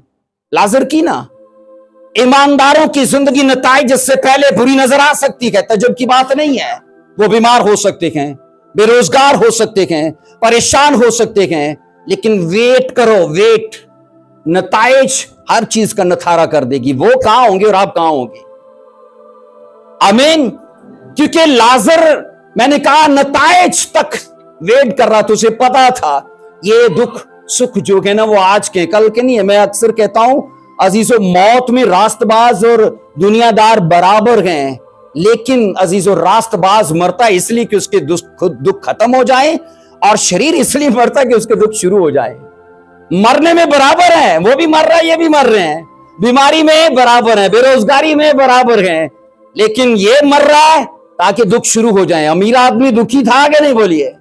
लाजर की ना। ईमानदारों की जिंदगी नताइज से पहले बुरी नजर आ सकती है, तजब की बात नहीं है। वो बीमार हो सकते हैं, बेरोजगार हो सकते हैं, परेशान हो सकते हैं, लेकिन वेट करो, वेट, नताइज हर चीज का नथारा कर देगी। वो कहां होंगे और आप कहां होंगे? आमीन। क्योंकि लाजर, मैंने कहा, नताइज तक वेट कर रहा था, उसे पता था ये दुख सुख जो है ना वो आज के कल के नहीं है। मैं अक्सर कहता हूं अजीजों, मौत में रास्तबाज और दुनियादार बराबर हैं, लेकिन अजीजों रास्तबाज मरता है इसलिए कि उसके दुख खत्म हो जाए, और शरीर इसलिए मरता है कि उसके दुख शुरू हो जाए। मरने में बराबर है, वो भी मर रहा है, ये भी मर रहे हैं, बीमारी में बराबर है, बेरोजगारी में बराबर है, लेकिन ये मर रहा है ताकि दुख शुरू हो जाए। अमीर आदमी दुखी था कि नहीं बोलिए,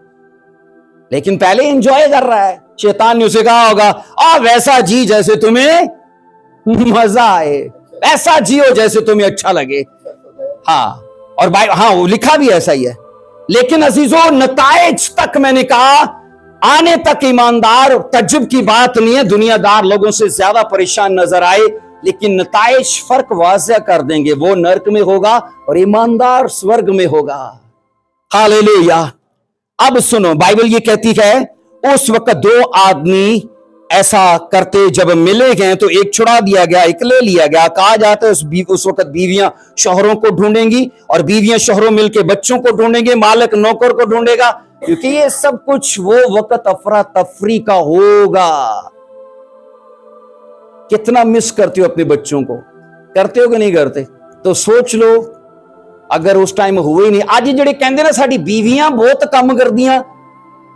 लेकिन पहले एंजॉय कर रहा है। शैतान ने उसे कहा होगा वैसा जी जैसे तुम्हें मजा आए, ऐसा जियो जैसे तुम्हें अच्छा लगे। हाँ, और वो लिखा भी ऐसा ही है। लेकिन अजीजों, नताइज तक मैंने कहा आने तक ईमानदार, तज्जुब की बात नहीं है, दुनियादार लोगों से ज्यादा परेशान नजर आए, लेकिन नताइज फर्क वाज़ह कर देंगे। वो नर्क में होगा और ईमानदार स्वर्ग में होगा। हालेलुया। अब सुनो, बाइबल ये कहती है उस वक्त 2 आदमी ऐसा करते, जब मिले गए तो एक छुड़ा दिया गया, एक ले लिया गया। कहा जाता है उस वक्त बीवियां शौहरों को ढूंढेंगी और बीवियां शौहरों मिलकर बच्चों को ढूंढेंगे, मालिक नौकर को ढूंढेगा, क्योंकि ये सब कुछ वो वक्त अफरा तफरी का होगा। कितना मिस करते हो अपने बच्चों को, करते हो कि नहीं करते? तो सोच लो अगर उस टाइम हुए ही नहीं। आज ਜਿਹੜੇ ਕਹਿੰਦੇ ਨੇ ਸਾਡੀ बीवियां बहुत ਕੰਮ ਕਰਦੀਆਂ,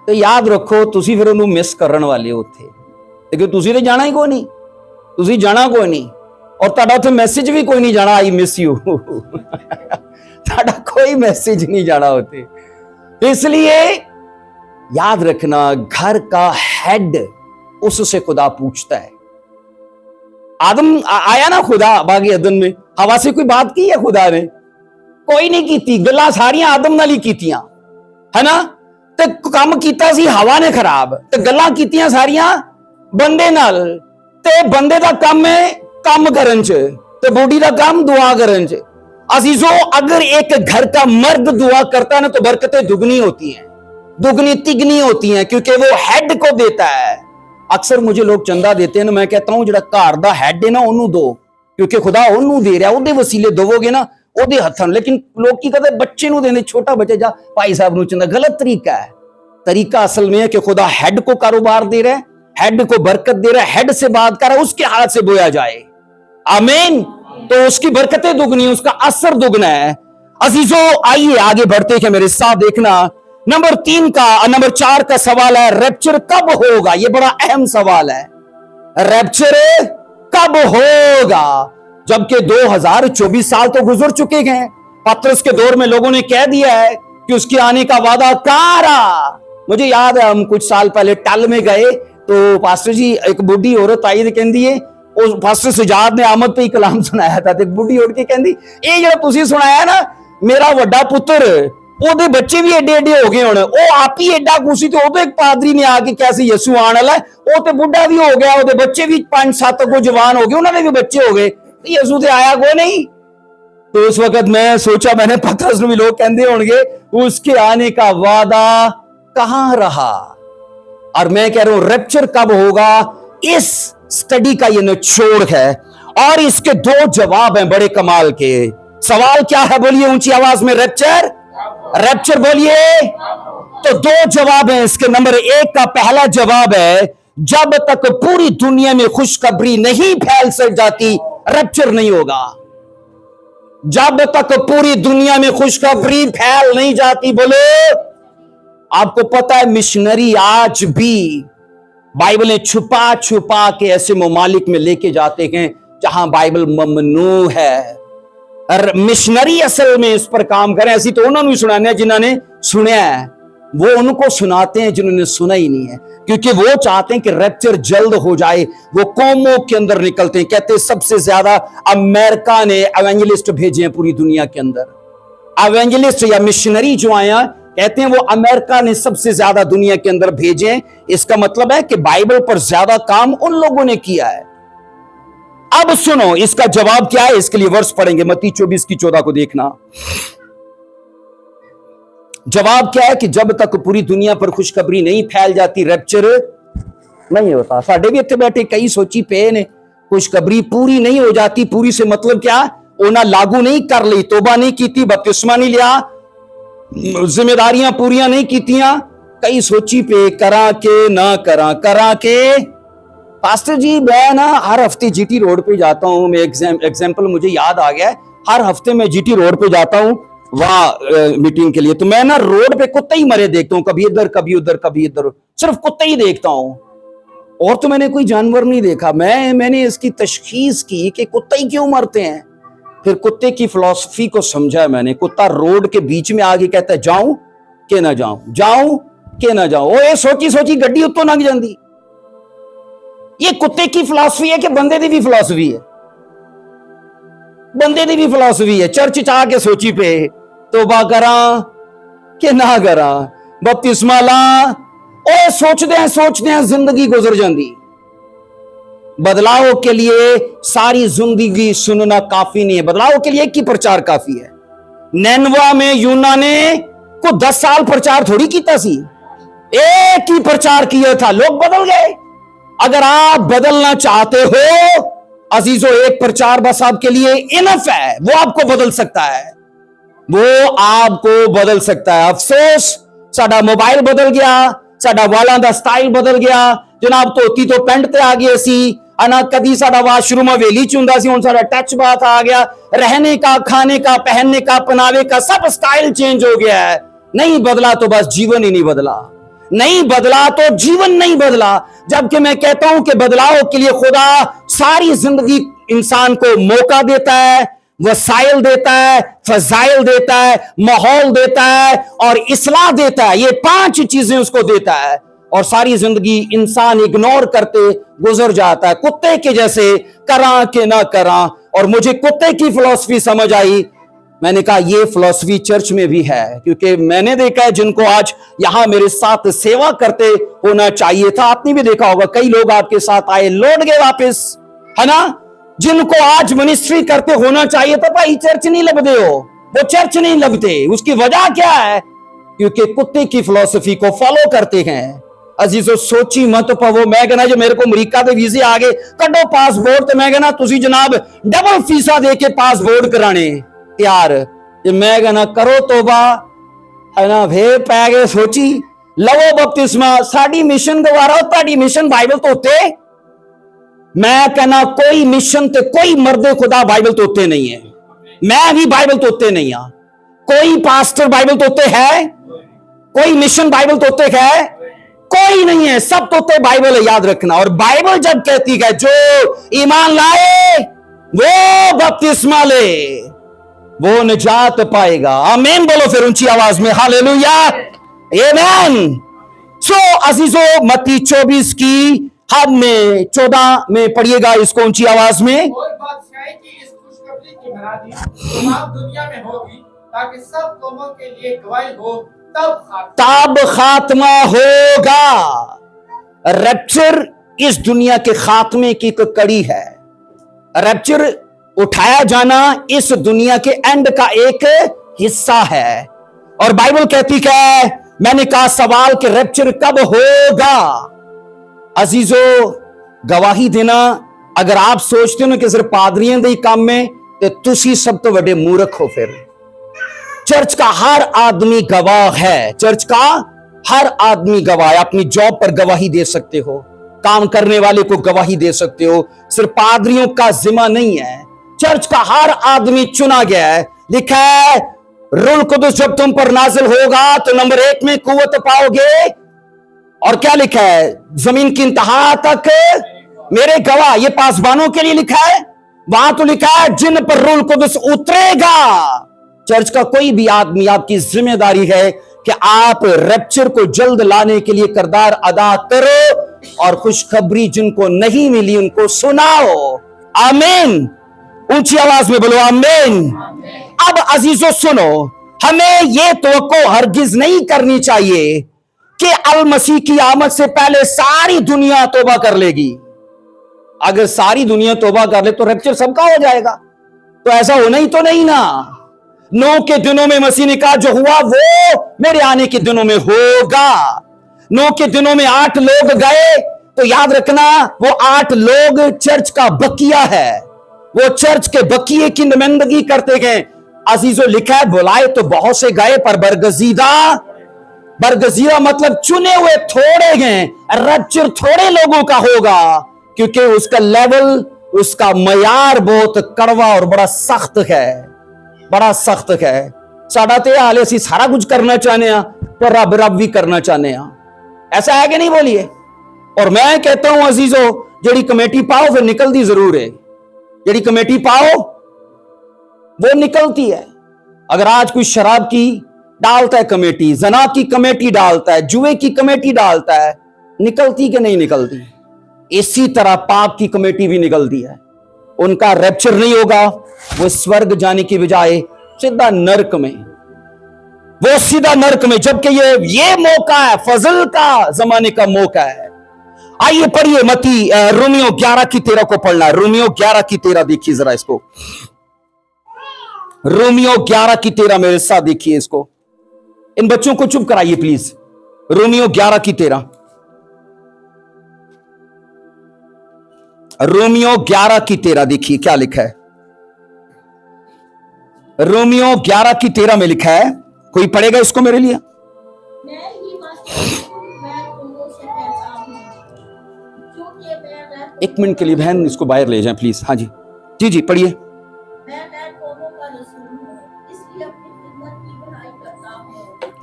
तो याद रखो ਤੁਸੀਂ ਫਿਰ ਉਹਨੂੰ ਮਿਸ ਕਰਨ ਵਾਲੇ ਹੋ ਉੱਥੇ, ਕਿਉਂਕਿ ਤੁਸੀਂ ਤੇ ਜਾਣਾ ਹੀ ਕੋਈ ਨਹੀਂ, ਤੁਸੀਂ ਜਾਣਾ ਕੋਈ ਨਹੀਂ, ਔਰ ਤੁਹਾਡਾ ਉੱਥੇ ਮੈਸੇਜ ਵੀ ਕੋਈ ਨਹੀਂ ਜਾਣਾ आई मिस यू ਤੁਹਾਡਾ कोई मैसेज नहीं जाना होते। इसलिए याद रखना, घर का हेड उससे खुदा पूछता है। आदम आया ना खुदा बागी अदन में, हवा से कोई बात की है खुदा ने? कोई नहीं कीती, गल्लां सारियां आदम नाल ही कीतियां, है ना? ते काम कीता सी हवा ने खराब, ते गल्लां कीतियां सारियां बंदे नाल। ते बंदे दा काम है काम करन च, ते बूढ़ी दा काम दुआ करन च। अजीजों, अगर एक घर का मर्द दुआ करता है ना तो बरकतें दुगनी होती हैं, दुगनी तिगनी होती हैं, क्योंकि वो हेड को देता है। अक्सर मुझे लोग चंदा देते हैं ना, मैं कहता हूं जिहड़ा घर दा हेड है ना ओनू दो, क्योंकि खुदा ओनू दे रहा, ओदे वसीले दोवोगे ना ओदे हत्थां। लेकिन लोग की कहते बच्चे नू देंदे, छोटा बच्चा जा भाई साहब नू चंदा, गलत तरीका है। तरीका असल में है कि खुदा हेड को कारोबार दे रहा है, हेड को बरकत दे रहा है, हेड से बात कर रहा है, उसके हाथ से बोया जाए, आमीन, तो उसकी बरकतें दुगनी, उसका असर दुगना है। अजीजों, आइए आगे बढ़ते हैं, मेरे साथ देखना। नंबर 4 का सवाल है, रैप्चर कब होगा? यह बड़ा अहम सवाल है, रैप्चर कब होगा? जबकि 2024 साल तो गुजर चुके हैं। पतरस के दौर में लोगों ने कह दिया है कि उसके आने का वादा कहां रहा। मुझे याद है हम कुछ साल पहले टल में गए तो पास्टर जी एक बुढ़ी औरत आई थी, कहती है पास्टर सुजात ने आमद पे ही कलाम सुनाया था, बुढ़ी उठ के कहती ये जो तुसी सुनाया ना, मेरा वड्डा पुत्र ओदे बच्चे भी एडे एडे हो गए, हुण ओ आप ही एडा कुसी, तो ओदे एक पादरी ने आके कैसे यसू आने वाला है, ओ ते बुढ़ा भी हो गया, ओदे बच्चे भी 5-7 को जवान हो गए, उन्होंने भी बच्चे हो गए, यसू ते आया कोई नहीं। तो उस वक्त मैं सोचा, मैंने पतरस भी लोग कहते होंगे उसके आने का वादा कहां रहा। और मैं कह रहा हूं रैप्चर कब होगा, इस स्टडी का ये निचोड़ है। और इसके 2 जवाब हैं बड़े कमाल के। सवाल क्या है बोलिए ऊंची आवाज में? रैप्चर, रैप्चर बोलिए। तो 2 जवाब हैं इसके। नंबर 1 का पहला जवाब है, जब तक पूरी दुनिया में खुशखबरी नहीं फैल सक जाती रैप्चर नहीं होगा। जब तक पूरी दुनिया में खुशखबरी फैल नहीं जाती, बोलो। आपको पता है मिशनरी आज भी बाइबल ने छुपा छुपा के ऐसे ममालिक में लेके जाते हैं जहां बाइबल ममनू है। मिशनरी असल में इस पर काम करें, ऐसी तो उन्होंने सुनाने जिन्होंने सुना है, वो उनको सुनाते हैं जिन्होंने सुना ही नहीं है, क्योंकि वो चाहते हैं कि रैप्चर जल्द हो जाए। वो कौमों के अंदर निकलते हैं, कहते हैं सबसे ज्यादा अमेरिका ने एवेंजलिस्ट भेजे हैं पूरी दुनिया के अंदर। एवेंजलिस्ट या मिशनरी जो आया, कहते हैं वो अमेरिका ने सबसे ज्यादा दुनिया के अंदर भेजे। इसका मतलब है कि बाइबल पर ज्यादा काम उन लोगों ने किया है। अब सुनो इसका जवाब क्या है, इसके लिए वर्ष पढ़ेंगे, मत्ती 24:14 को देखना। जवाब क्या है कि जब तक पूरी दुनिया पर खुशखबरी नहीं फैल जाती रैप्चर नहीं होता। साडे भी इत्थे बैठे कई सोची पे ने, खुशखबरी पूरी नहीं हो जाती। पूरी से मतलब क्या, उन्हें लागू नहीं कर ली, तोबा नहीं की, बपतिस्मा नहीं लिया, जिम्मेदारियां पूरियां नहीं कीतियां, कई सोची पे करा के ना करा के। पास्टर जी मैं ना हर हफ्ते जीटी रोड पे जाता हूं, मैं एग्जाम्पल मुझे याद आ गया है, हर हफ्ते मैं जीटी रोड पे जाता हूं वहां मीटिंग के लिए, तो मैं ना रोड पे कुत्ते ही मरे देखता हूं, कभी इधर कभी उधर कभी इधर, सिर्फ कुत्ते ही देखता हूं। और तो मैंने कोई जानवर नहीं देखा। मैंने इसकी तशखीस की कि कुत्ते ही क्यों मरते हैं। फिर कुत्ते की फिलॉसफी को समझा मैंने। कुत्ता रोड के बीच में आगे कहता है जाऊं के ना जाऊं, जाऊं के ना जाऊं। ओ ये सोची सोची गड्डी उत्तों लंघ जाती। ये कुत्ते की फिलॉसफी है कि बंदे दी भी फिलॉसफी है? बंदे दी भी फिलॉसफी है। चर्च चाह के सोची पे तोबा करा कि ना करा, बपतिस्मा ला, ओ सोचते हैं जिंदगी गुजर जाती। बदलाव के लिए सारी जिंदगी सुनना काफी नहीं है, बदलाव के लिए एक ही प्रचार काफी है। नैनवा में यूना ने को 10 साल प्रचार थोड़ी कीता सी, एक ही प्रचार किया था, लोग बदल गए। अगर आप बदलना चाहते हो अजीजों, एक प्रचार बस आपके लिए इनफ है, वो आपको बदल सकता है, वो आपको बदल सकता है। अफसोस साडा मोबाइल बदल गया, साडा वालों का स्टाइल बदल गया। जनाब धोती तो पेंट ते आ गए सी, अना कदी साडा वाशरूम हवेली च हुंदा सी, हुण साडा टच बाथ आ गया। रहने का, खाने का, पहनने का, पहनावे का सब स्टाइल चेंज हो गया है। नहीं बदला तो बस जीवन ही नहीं बदला, नहीं बदला तो जीवन नहीं बदला। जबकि मैं कहता हूं कि बदलाव के लिए खुदा सारी जिंदगी इंसान को मौका देता है, वसाइल देता है, फजाइल देता है, माहौल देता है और इस्लाह देता है। ये 5 चीजें उसको देता है और सारी जिंदगी इंसान इग्नोर करते गुजर जाता है, कुत्ते के जैसे, करा के ना करा। और मुझे कुत्ते की फिलॉसफी समझ आई। मैंने कहा ये फिलॉसफी चर्च में भी है, क्योंकि मैंने देखा है जिनको आज यहां मेरे साथ सेवा करते होना चाहिए था। आपने भी देखा होगा कई लोग आपके साथ आए, लौट गए वापस, है ना। जिनको आज मिनिस्ट्री करते होना चाहिए था, भाई चर्च नहीं लगते हो, वो चर्च नहीं लगते। उसकी वजह क्या है? क्योंकि कुत्ते की फिलॉसफी को फॉलो करते हैं। अजीजो सोची मत पवो। मैं कहना जो मेरे को अमरीका के वीजे आ गए, कड्डो पासपोर्ट, तो मैं कहना तुसी जनाब डबल फीसा दे के पासपोर्ट कराने यार। मैं कहना करो तोबा, है ना, वे पै गए सोची लवो बपतिस्मा। साडी मिशन गवारा, ताड़ी मिशन बाइबल तो होते। मैं कहना कोई मिशन ते कोई मर्दे खुदा बाइबल तोते नहीं है। मैं भी बाइबल तोते नहीं हाँ। कोई पास्टर बाइबल तोते है? कोई मिशन बाइबल तोते है? कोई नहीं है। सब तोते बाइबल है, याद रखना। और बाइबल जब कहती है जो ईमान लाए वो बपतिस्मा ले, वो निजात पाएगा। आमीन बोलो फिर ऊंची आवाज में, हालेलुया, आमीन। सो अजीजो मत्ती 24 की हम में 14 में पढ़िएगा इसको ऊंची आवाज में। और बादशाही की इस खुशखबरी की भलादी तमाम दुनिया में होगी, ताकि सब कौमों के लिए गवाही हो, तब खात्मा होगा। रैप्चर इस दुनिया के खात्मे की एक कड़ी है। रैप्चर उठाया जाना इस दुनिया के एंड का एक हिस्सा है। और बाइबल कहती है, मैंने कहा सवाल कि रैप्चर कब होगा। अजीजो गवाही देना, अगर आप सोचते हो ना कि सिर्फ पादरियों के काम में, तो तुसी सब तो बड़े मूर्ख हो। फिर चर्च का हर आदमी गवाह है। चर्च का हर आदमी गवाह है। अपनी जॉब पर गवाही दे सकते हो, काम करने वाले को गवाही दे सकते हो। सिर्फ पादरियों का जिम्मा नहीं है, चर्च का हर आदमी चुना गया है। लिखा है रूह कुदुस जब तुम पर नाजिल होगा तो नंबर 1 में कुव्वत पाओगे। और क्या लिखा है? जमीन की इंतहा तक मेरे गवाह। ये पासबानों के लिए लिखा है। वहां तो लिखा है जिन पर रूह कुदुस उतरेगा। चर्च का कोई भी आदमी, आपकी जिम्मेदारी है कि आप रैप्चर को जल्द लाने के लिए किरदार अदा करो और खुशखबरी जिनको नहीं मिली उनको सुनाओ। आमीन। ऊंची आवाज में बोलो आमीन। अब अजीजों सुनो, हमें यह तवक्को हरगिज नहीं करनी चाहिए कि अल मसीह की आमद से पहले सारी दुनिया तौबा कर लेगी। अगर सारी दुनिया तौबा कर ले तो रैप्चर सबका हो जाएगा, तो ऐसा होना ही तो नहीं ना। नूह के दिनों में मसीह ने कहा जो हुआ वो मेरे आने के दिनों में होगा। नूह के दिनों में 8 लोग गए, तो याद रखना वो 8 लोग चर्च का बकिया है। वो चर्च के बकिए की नुमाइंदगी करते गए। अजीजों लिखा है बुलाए तो बहुत से गए पर बरगजीदा मतलब चुने हुए थोड़े गए। रैप्चर थोड़े लोगों का होगा, क्योंकि उसका लेवल, उसका मयार बहुत कड़वा और बड़ा सख्त है, बड़ा सख्त है। साडा ते हाल असी सारा कुछ करना चाहते हैं, पर रब भी करना चाहते हैं। ऐसा है कि नहीं? बोलिए। और मैं कहता हूं अजीजो, जेड़ी कमेटी पाओ फिर निकलती जरूर है, जेड़ी कमेटी पाओ वो निकलती है। अगर आज कोई शराब की डालता है कमेटी, जना की कमेटी डालता है, जुए की कमेटी डालता है, निकलती कि नहीं निकलती? इसी तरह पाप की कमेटी भी निकलती है। उनका रैप्चर नहीं होगा, वो स्वर्ग जाने की बजाय सीधा नरक में, वो सीधा नरक में। जबकि ये मौका है, फजल का जमाने का मौका है। आइए पढ़िए मती रोमियो 11 की 13 को पढ़ना। रोमियो 11 की 13 देखिए जरा इसको। रोमियो 11 की 13 मेरे साथ देखिए इसको। इन बच्चों को चुप कराइए प्लीज। रोमियो 11 की 13। रोमियो 11 की 13 देखिए क्या लिखा है। रोमियो 11 की 13 में लिखा है, कोई पढ़ेगा इसको मेरे लिए? एक मिनट के लिए बहन इसको बाहर ले जाएं प्लीज। हाँ जी जी जी पढ़िए।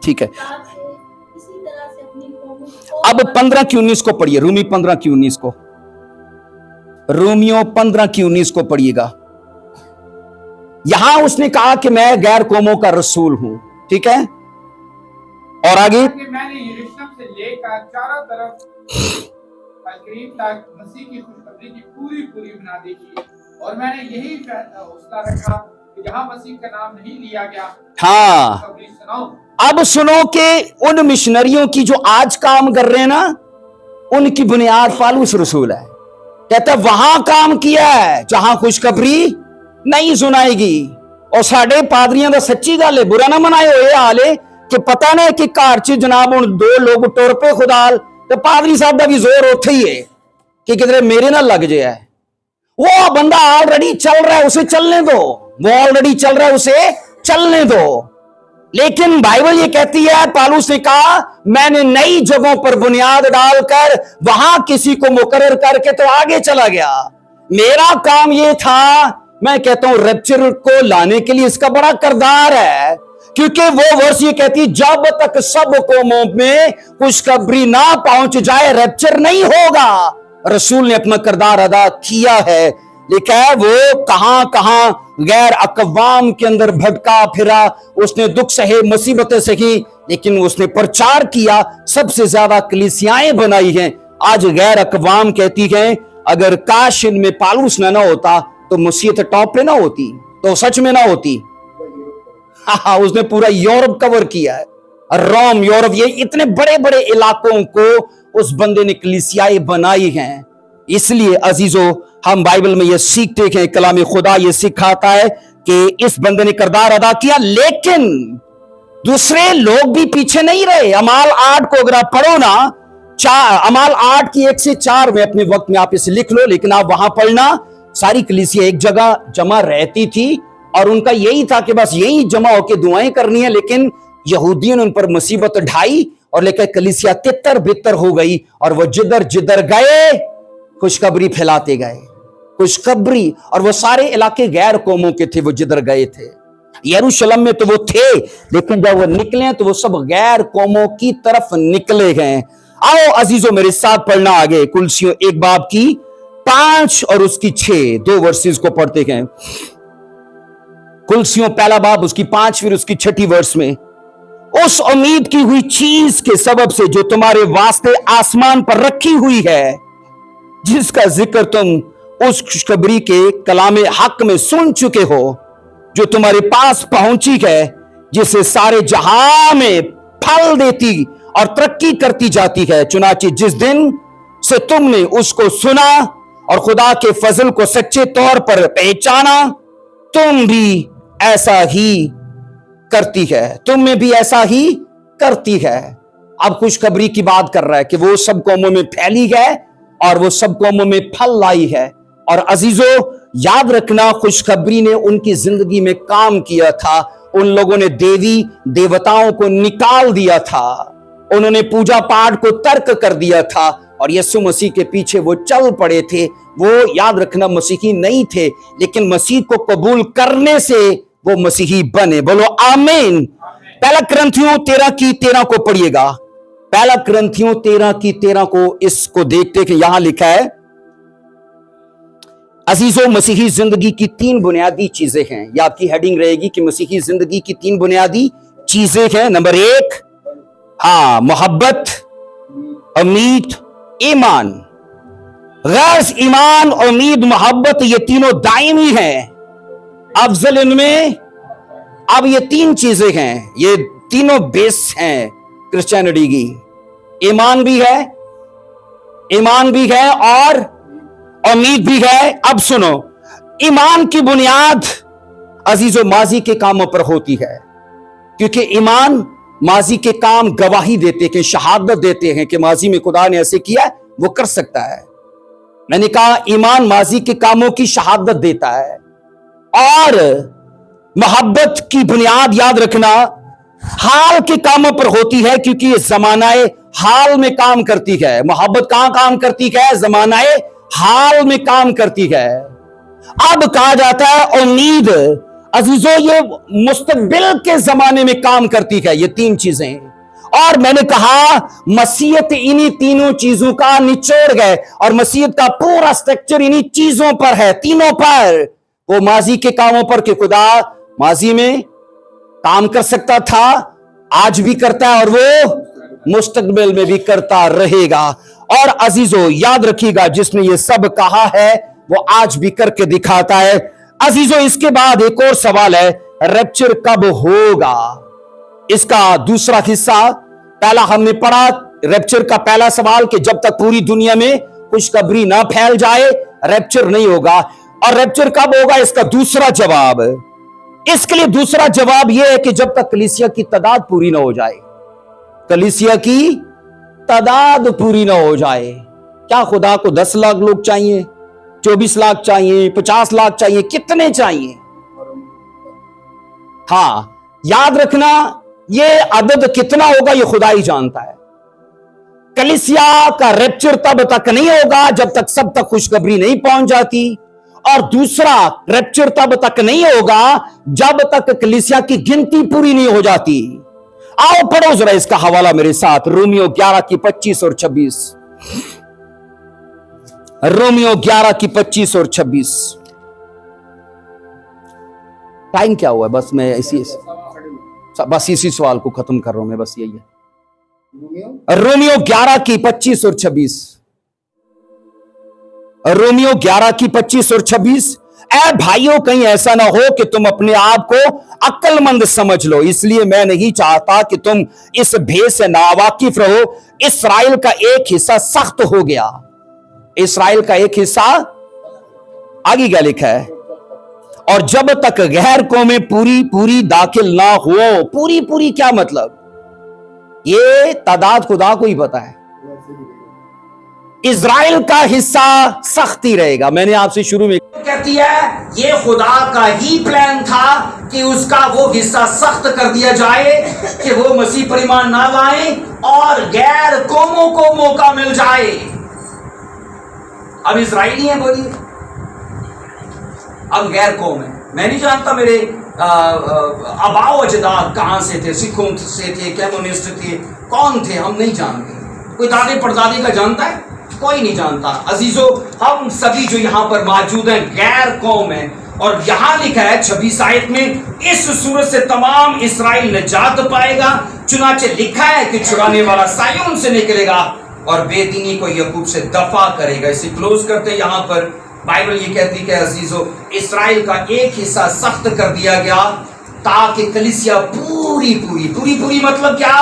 ठीक है, अब 15 की 19 को पढ़िए। रूमी 15 की 19 को, रोमियो 15 की 19 को पढ़िएगा। यहां उसने कहा कि मैं गैर कौमों का रसूल हूं, ठीक है। और आगे, मैंने यरूशलेम से लेकर चारों तरफ करीब तक मसीह की खुशखबरी की पूरी पूरी बना देखी, और मैंने यही हौसला रखा कि जहां मसीह का नाम नहीं लिया गया, हाँ अब सुनो कि उन मिशनरियों की जो आज काम कर रहे हैं ना, उनकी बुनियाद पालूस रसूल है। कहता है वहां काम किया है जहां खुशखबरी नहीं सुनाएगी। और साडे पादरियां दा सच्ची गल है, बुरा ना मनाए हो हाल है कि पता नहीं कि घर च जनाब हुण दो लोग टुर पे खुदाल, तो पादरी साहब का भी जोर उत्थे ही है कि किधरे मेरे ना लग जाए। वो बंदा ऑलरेडी चल रहा है, उसे चलने दो। वो ऑलरेडी चल रहा है, उसे चलने दो। लेकिन बाइबल ये कहती है, पालूस ने कहा मैंने नई जगहों पर बुनियाद डालकर वहां किसी को मुकर्रर करके तो आगे चला गया। मेरा काम ये था, मैं कहता हूं रैप्चर को लाने के लिए इसका बड़ा किरदार है। क्योंकि वो वर्ष ये कहती जब तक सब कौमों में खुशखबरी ना पहुंच जाए रैप्चर नहीं होगा। रसूल ने अपना किरदार अदा किया है। लिखा है वो कहां कहां गैर अकवाम के अंदर भटका फिरा, उसने दुख सहे, मुसीबतें सही, लेकिन उसने प्रचार किया। सबसे ज्यादा कलीसियाएं बनाई हैं। आज गैर अकवाम कहती हैं अगर काश इनमें पालूस ना होता तो मसीहत टॉप पे ना होती, तो सच में ना होती। हाँ, उसने पूरा यूरोप कवर किया है, रोम, यूरोप, ये इतने बड़े बड़े इलाकों को उस बंदे ने कलीसियाएं बनाई हैं। इसलिए अजीजों हम बाइबल में ये सीखते हैं, कलाम खुदा ये सिखाता है कि इस बंदे ने किरदार अदा किया, लेकिन दूसरे लोग भी पीछे नहीं रहे। अमाल 8 को अगर आप पढ़ो ना, अमाल 8 की 1 से 4 में अपने वक्त में आप इसे लिख लो, लेकिन आप वहां पढ़ना। सारी कलीसिया एक जगह जमा रहती थी और उनका यही था कि बस यही जमा होकर दुआएं करनी है। लेकिन यहूदियों ने उन पर मुसीबत ढाई और लेकर कलीसिया तितर बितर हो गई, और वो जिधर जिधर गए खुशखबरी फैलाते गए, खुशखबरी। और वो सारे इलाके गैर कौमों के थे, वो जिधर गए थे। यरूशलेम में तो वो थे, लेकिन जब वो निकले तो वो सब गैर कौमों की तरफ निकले गए। आओ अजीजों मेरे साथ पढ़ना आगे, कुलसियों 1 बाब की 5 और उसकी 6, 2 वर्सेस को पढ़ते गए। कुलसियों 1 बाब उसकी 5 फिर उसकी 6 वर्ष में, उस उम्मीद की हुई चीज के सबब से जो तुम्हारे वास्ते आसमान पर रखी हुई है, जिसका जिक्र तुम उस खुशखबरी के कलामे हक में सुन चुके हो, जो तुम्हारे पास पहुंची है, जिसे सारे जहां में फल देती और तरक्की करती जाती है। चुनांचे जिस दिन से तुमने उसको सुना और खुदा के फजल को सच्चे तौर पर पहचाना, तुम भी ऐसा ही करती है, तुम में भी ऐसा ही करती है। अब खुशखबरी की बात कर रहा है कि वो सब कौमों में फैली है और वो सब कौमों में फल लाई है। और अजीजों याद रखना, खुशखबरी ने उनकी जिंदगी में काम किया था। उन लोगों ने देवी देवताओं को निकाल दिया था, उन्होंने पूजा पाठ को तर्क कर दिया था और यीशु मसीह के पीछे वो चल पड़े थे। वो याद रखना मसीही नहीं थे, लेकिन मसीह को कबूल करने से वो मसीही बने। बोलो आमीन। 1 कुरिन्थियों 13 की 13 को पढ़िएगा। पहला कुरिन्थियों 13 को इसको देखते कि यहां लिखा है, अजीजों मसीही जिंदगी की 3 बुनियादी चीजें हैं। यह आपकी हेडिंग रहेगी कि मसीही जिंदगी की 3 बुनियादी चीजें हैं। नंबर 1, मोहब्बत, उम्मीद, ईमान। गैर ईमान, उम्मीद, मोहब्बत, ये तीनों दायमी हैं। अफजल इनमें अब ये 3 चीजें हैं, ये तीनों बेस हैं क्रिश्चियनिटी की। ईमान भी है और उम्मीद भी है। अब सुनो, ईमान की बुनियाद अजीजों माजी के कामों पर होती है, क्योंकि ईमान माजी के काम गवाही देते हैं, शहादत देते हैं कि माजी में खुदा ने ऐसे किया, वो कर सकता है। मैंने कहा ईमान माजी के कामों की शहादत देता है। और मोहब्बत की बुनियाद याद रखना हाल के कामों पर होती है, क्योंकि ये जमानाए हाल में काम करती है। मोहब्बत कहां काम करती है? जमानाए हाल में काम करती है। अब कहा जाता है उम्मीद अजीजों ये मुस्तकबिल के जमाने में काम करती है, ये 3 चीजें। और मैंने कहा मसीहत इन्हीं तीनों चीजों का निचोड़ है, और मसीहत का पूरा स्ट्रक्चर इन्हीं चीजों पर है, तीनों पर। वो माजी के कामों पर कि खुदा माजी में काम कर सकता था, आज भी करता है, और वो मुस्तकबिल में भी करता रहेगा। और अजीजों याद रखिएगा, जिसने ये सब कहा है वो आज भी करके दिखाता है। अजीजों इसके बाद एक और सवाल है, रैप्चर कब होगा? इसका दूसरा हिस्सा, पहला हमने पढ़ा रैप्चर का पहला सवाल कि जब तक पूरी दुनिया में खुशखबरी ना फैल जाए रैप्चर नहीं होगा। और रैप्चर कब होगा, इसका दूसरा जवाब, इसके लिए दूसरा जवाब यह है कि जब तक कलीसिया की तादाद पूरी ना हो जाए। कलीसिया की तादाद पूरी ना हो जाए। क्या खुदा को 10 लाख लोग चाहिए, 24 लाख चाहिए, 50 लाख चाहिए, कितने चाहिए? याद रखना ये अदद कितना होगा ये खुदा ही जानता है। कलीसिया का रैप्चर तब तक नहीं होगा जब तक सब तक खुशखबरी नहीं पहुंच जाती, और दूसरा रैप्चर तब तक नहीं होगा जब तक कलीसिया की गिनती पूरी नहीं हो जाती। आओ पढ़ो जरा इसका हवाला मेरे साथ, रोमियो 11 की 25 और 26। रोमियो 11 की 25 और 26। टाइम क्या हुआ है? बस इसी सवाल को खत्म कर रहा हूं मैं, बस यही है। रोमियो 11 की 25 और 26। रोमियो 11 की 25 और 26। ऐ भाइयों, कहीं ऐसा ना हो कि तुम अपने आप को अक्लमंद समझ लो, इसलिए मैं नहीं चाहता कि तुम इस भेद से नावाकिफ रहो। इस्राएल का एक हिस्सा सख्त हो गया। इस्राएल का एक हिस्सा, आगे क्या लिखा है, और जब तक गैर कौमें पूरी पूरी दाखिल ना हो। पूरी पूरी क्या मतलब? ये तादाद खुदा को ही पता है। इज़राइल का हिस्सा सख्ती रहेगा। मैंने आपसे शुरू में कहती है ये खुदा का ही प्लान था कि उसका वो हिस्सा सख्त कर दिया जाए कि वो मसीह पर ईमान ना लाए और गैर कौमों को मौका मिल जाए। अब इज़राइली है, बोलिए, अब गैर कौम है। मैं नहीं जानता मेरे आबाओ अजदाद कहां से थे, सिखों से थे, कम्युनिस्ट थे, कौन थे, हम नहीं जानते। कोई दादे परदादे का जानता है? कोई नहीं जानता। अजीजों, हम सभी जो यहां पर मौजूद हैं गैर कौम है, और यहां लिखा है 26 आयत में, इस सूरत से तमाम इस्राएल निजात पाएगा। चुनाचे लिखा है कि छुड़ाने वाला सायोन से निकलेगा और बेदीनी को याकूब से दफा करेगा। इसे क्लोज करते हैं। यहां पर बाइबल ये कहती है अजीजों, इस्राएल का एक हिस्सा सख्त कर दिया गया ताकि कलीसिया पूरी पूरी पूरी पूरी मतलब क्या,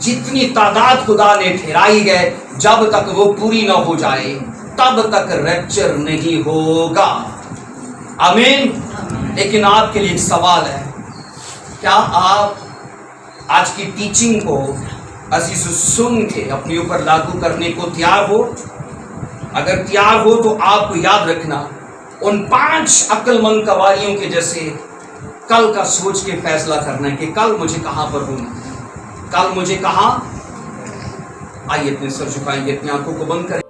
जितनी तादाद खुदा ने ठहराई है, जब तक वो पूरी ना हो जाए तब तक रैप्चर नहीं होगा। आमीन। लेकिन आपके लिए एक सवाल है, क्या आप आज की टीचिंग को अजीज सुन के अपने ऊपर लागू करने को तैयार हो? अगर तैयार हो तो आपको याद रखना, उन 5 अक्लमंद कवारियों के जैसे कल का सोच के फैसला करना है कि कल मुझे कहां पर होना, कल मुझे कहां। आइए अपने सर झुकाएंगे, अपनी आंखों को बंद करें।